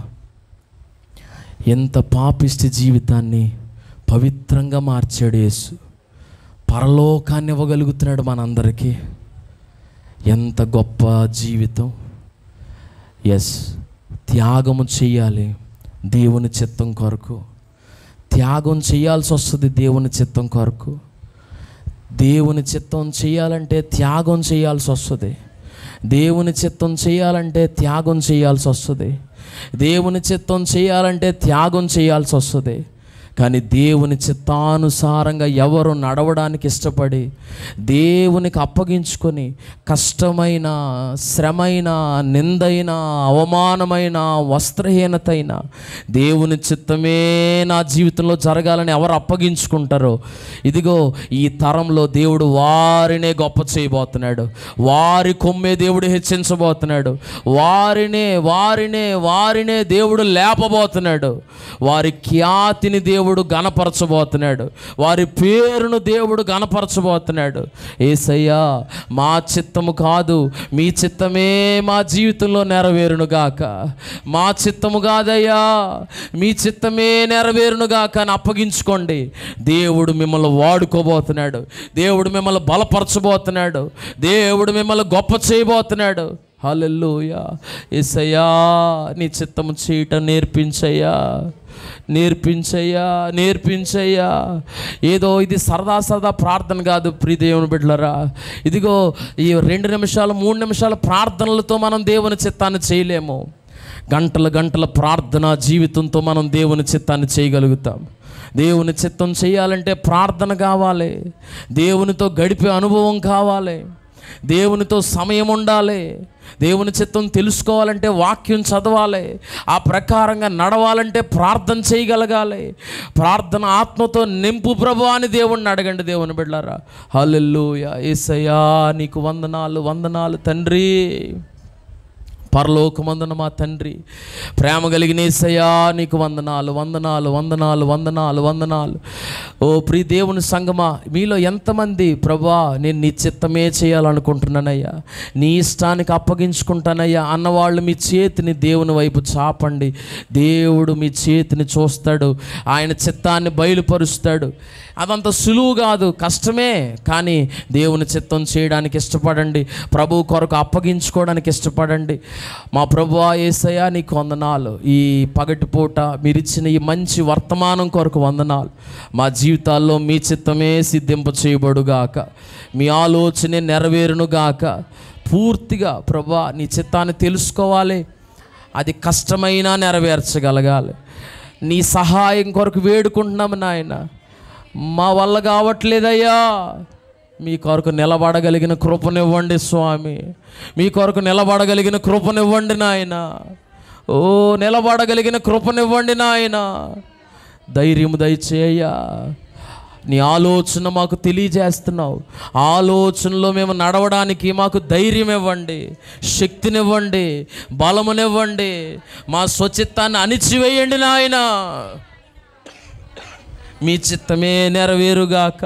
ఎంత పాపిష్టి జీవితాన్ని పవిత్రంగా మార్చాడు యేసు. పరలోకాన్ని ఇవ్వగలుగుతున్నాడు మనందరికీ. ఎంత గొప్ప జీవితం. త్యాగము చెయ్యాలి దేవుని చిత్తం కొరకు. త్యాగం చేయాల్సి వస్తుంది దేవుని చిత్తం కొరకు. దేవుని చిత్తం చేయాలంటే త్యాగం చేయాల్సి వస్తుంది. దేవుని చిత్తం చేయాలంటే త్యాగం చేయాల్సి వస్తుంది. దేవుని చిత్తం చేయాలంటే త్యాగం చేయాల్సి వస్తుంది. కానీ దేవుని చిత్తానుసారంగా ఎవరు నడవడానికి ఇష్టపడి దేవునికి అప్పగించుకొని కష్టమైన, శ్రమైన, నిందైన, అవమానమైన, వస్త్రహీనతైన దేవుని చిత్తమే నా జీవితంలో జరగాలని ఎవరు అప్పగించుకుంటారో, ఇదిగో ఈ తరంలో దేవుడు వారినే గొప్ప చేయబోతున్నాడు. వారి కొమ్మే దేవుడు హెచ్చించబోతున్నాడు. వారినే దేవుడు లేపబోతున్నాడు. వారి ఖ్యాతిని దేవుడు గణపరచబోతున్నాడు. వారి పేరును దేవుడు గణపరచబోతున్నాడు. యేసయ్యా, మా చిత్తము కాదు, మీ చిత్తమే మా జీవితంలో నెరవేరునుగాక. మా చిత్తము కాదయ్యా, మీ చిత్తమే నెరవేరునుగాక అని అప్పగించుకోండి. దేవుడు మిమ్మల్ని వాడుకోబోతున్నాడు. దేవుడు మిమ్మల్ని బలపరచబోతున్నాడు. దేవుడు మిమ్మల్ని గొప్ప చేయబోతున్నాడు. హల్లెలూయా. యేసయ్యా, నీ చిత్తము చేయటం నేర్పించయ్యా. ఏదో ఇది సరదా ప్రార్థన కాదు ప్రియ దేవుని బిడ్డలారా. ఇదిగో ఈ 2 నిమిషాలు 3 నిమిషాల ప్రార్థనలతో మనం దేవుని చిత్తాన్ని చేయలేము. గంటల ప్రార్థన జీవితంతో మనం దేవుని చిత్తాన్ని చేయగలుగుతాం. దేవుని చిత్తం చేయాలంటే ప్రార్థన కావాలి. దేవునితో గడిపే అనుభవం కావాలి. దేవునితో సమయం ఉండాలి. దేవుని చిత్తం తెలుసుకోవాలంటే వాక్యం చదవాలి. ఆ ప్రకారంగా నడవాలంటే ప్రార్థన చేయగలగాలి. ప్రార్థన ఆత్మతో నింపు ప్రభువా అని దేవుణ్ణి అడగండి దేవుని బిడ్డలారా. హల్లెలూయా. యేసయ్యా, నీకు వందనాలు తండ్రి. పరలోకమందున మా తండ్రి, ప్రేమ కలిగిన యేసయ్యా, నీకు వందనాలు. ఓ ప్రియ దేవుని సంగమా, మీలో ఎంతమంది ప్రభువా నేను నీ చిత్తమే చేయాలనుకుంటున్నానయ్యా, నీ ఇష్టానికి అప్పగించుకుంటానయ్యా అన్నవాళ్ళు మీ చేతిని దేవుని వైపు చాపండి. దేవుడు మీ చేతిని చూస్తాడు. ఆయన చిత్తాన్ని బయలుపరుస్తాడు. అదంత సులువు కాదు, కష్టమే. కానీ దేవుని చిత్తం చేయడానికి ఇష్టపడండి. ప్రభు కొరకు అప్పగించుకోవడానికి ఇష్టపడండి. మా ప్రభువా యేసయ్యా, నీకు వందనాలు. ఈ పగటిపూట మీరిచ్చిన ఈ మంచి వర్తమానం కొరకు వందనాలు. మా జీవితాల్లో మీ చిత్తమే సిద్ధింప చేయబడుగాక. మీ ఆలోచనే నెరవేరునుగాక. పూర్తిగా ప్రభువా నీ చిత్తాన్ని తెలుసుకోవాలి. అది కష్టమైనా నెరవేర్చగలగాలి. నీ సహాయం కొరకు వేడుకుంటున్నాము నాయన. మా వల్ల కావట్లేదయ్యా, మీ కొరకు నిలబడగలిగిన కృపనివ్వండి స్వామి. మీ కొరకు నిలబడగలిగిన కృపనివ్వండి నాయన. ఓ నిలబడగలిగిన కృపనివ్వండి నాయన. ధైర్యం దయచేయ్యా. నీ ఆలోచన మాకు తెలియజేస్తున్నావు. ఆలోచనలో మేము నడవడానికి మాకు ధైర్యం ఇవ్వండి, శక్తినివ్వండి, బలమునివ్వండి. మా స్వచిత్తాన్ని అణిచివేయండి నాయన. మీ చిత్తమే నెరవేరుగాక.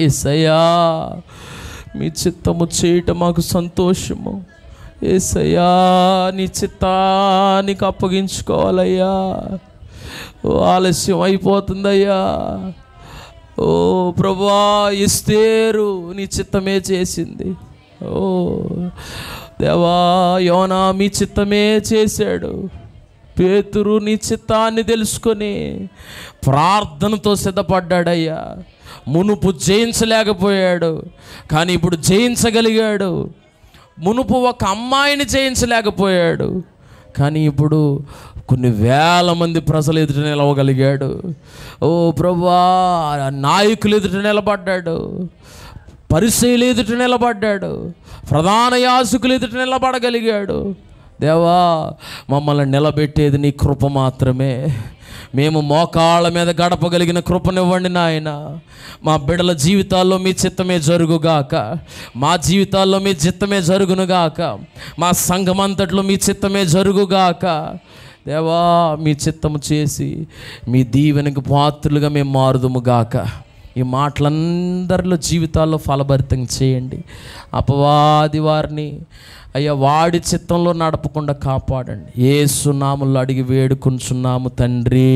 యేసయ్యా, మీ చిత్తము చేయటం మాకు సంతోషము. యేసయ్యా, నీ చిత్తానికి అప్పగించుకోవాలయ్యా. ఆలస్యం అయిపోతుందయ్యా. ఓ ప్రభువా, ఎస్తేరు నీ చిత్తమే చేసింది. ఓ దేవా, యోనా మీ చిత్తమే చేశాడు. పేతురు నీ చిత్తాన్ని తెలుసుకొని ప్రార్థనతో సిద్ధపడ్డాడయ్యా. మునుపు జయించలేకపోయాడు, కానీ ఇప్పుడు జయించగలిగాడు. మునుపు ఒక అమ్మాయిని జయించలేకపోయాడు, కానీ ఇప్పుడు కొన్ని వేల మంది ప్రజలు ఎదుట నిలవగలిగాడు. ఓ ప్రభువా, నాయకులు ఎదుట నిలబడ్డాడు, పరిసయ్యుల ఎదుట నిలబడ్డాడు, ప్రధాన యాజకులు ఎదుట నిలబడగలిగాడు. దేవా, మమ్మల్ని నిలబెట్టేది నీ కృప మాత్రమే. మేము మోకాళ్ళ మీద గడపగలిగిన కృపనివ్వండి నాయన. మా బిడ్డల జీవితాల్లో మీ చిత్తమే జరుగుగాక. మా జీవితాల్లో మీ చిత్తమే జరుగునుగాక. మా సంఘమంతట్లో మీ చిత్తమే జరుగుగాక. దేవా, మీ చిత్తము చేసి మీ దీవెనకు పాత్రులుగా మేము మారుదుముగాక. ఈ మాటలందరిలో జీవితాల్లో ఫలభరితంగా చేయండి. అపవాది వారిని అయ్యా వాడి చిత్తంలో నడపకుండా కాపాడండి. యేసు నామములో అడిగి వేడుకుంటున్నాము తండ్రి,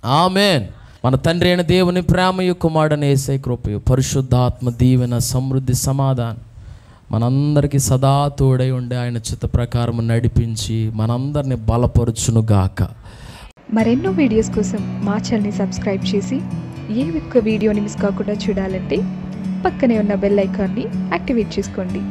ఆమేన్. మన తండ్రి అయిన దేవుని ప్రేమయు కుమారుడైన యేసయ్య కృపయు పరిశుద్ధాత్మ దీవెన సమృద్ధి సమాధానం మనందరికీ సదా తోడై ఉండి ఆయన చిత్త ప్రకారం నడిపించి మనందరిని బలపరుచునుగాక. మరెన్నో వీడియోస్ కోసం మా ఛానల్ని సబ్స్క్రైబ్ చేసి ఏ ఒక్క వీడియోని మిస్ కాకుండా చూడాలంటే పక్కనే ఉన్న బెల్ ఐకాన్ని యాక్టివేట్ చేసుకోండి.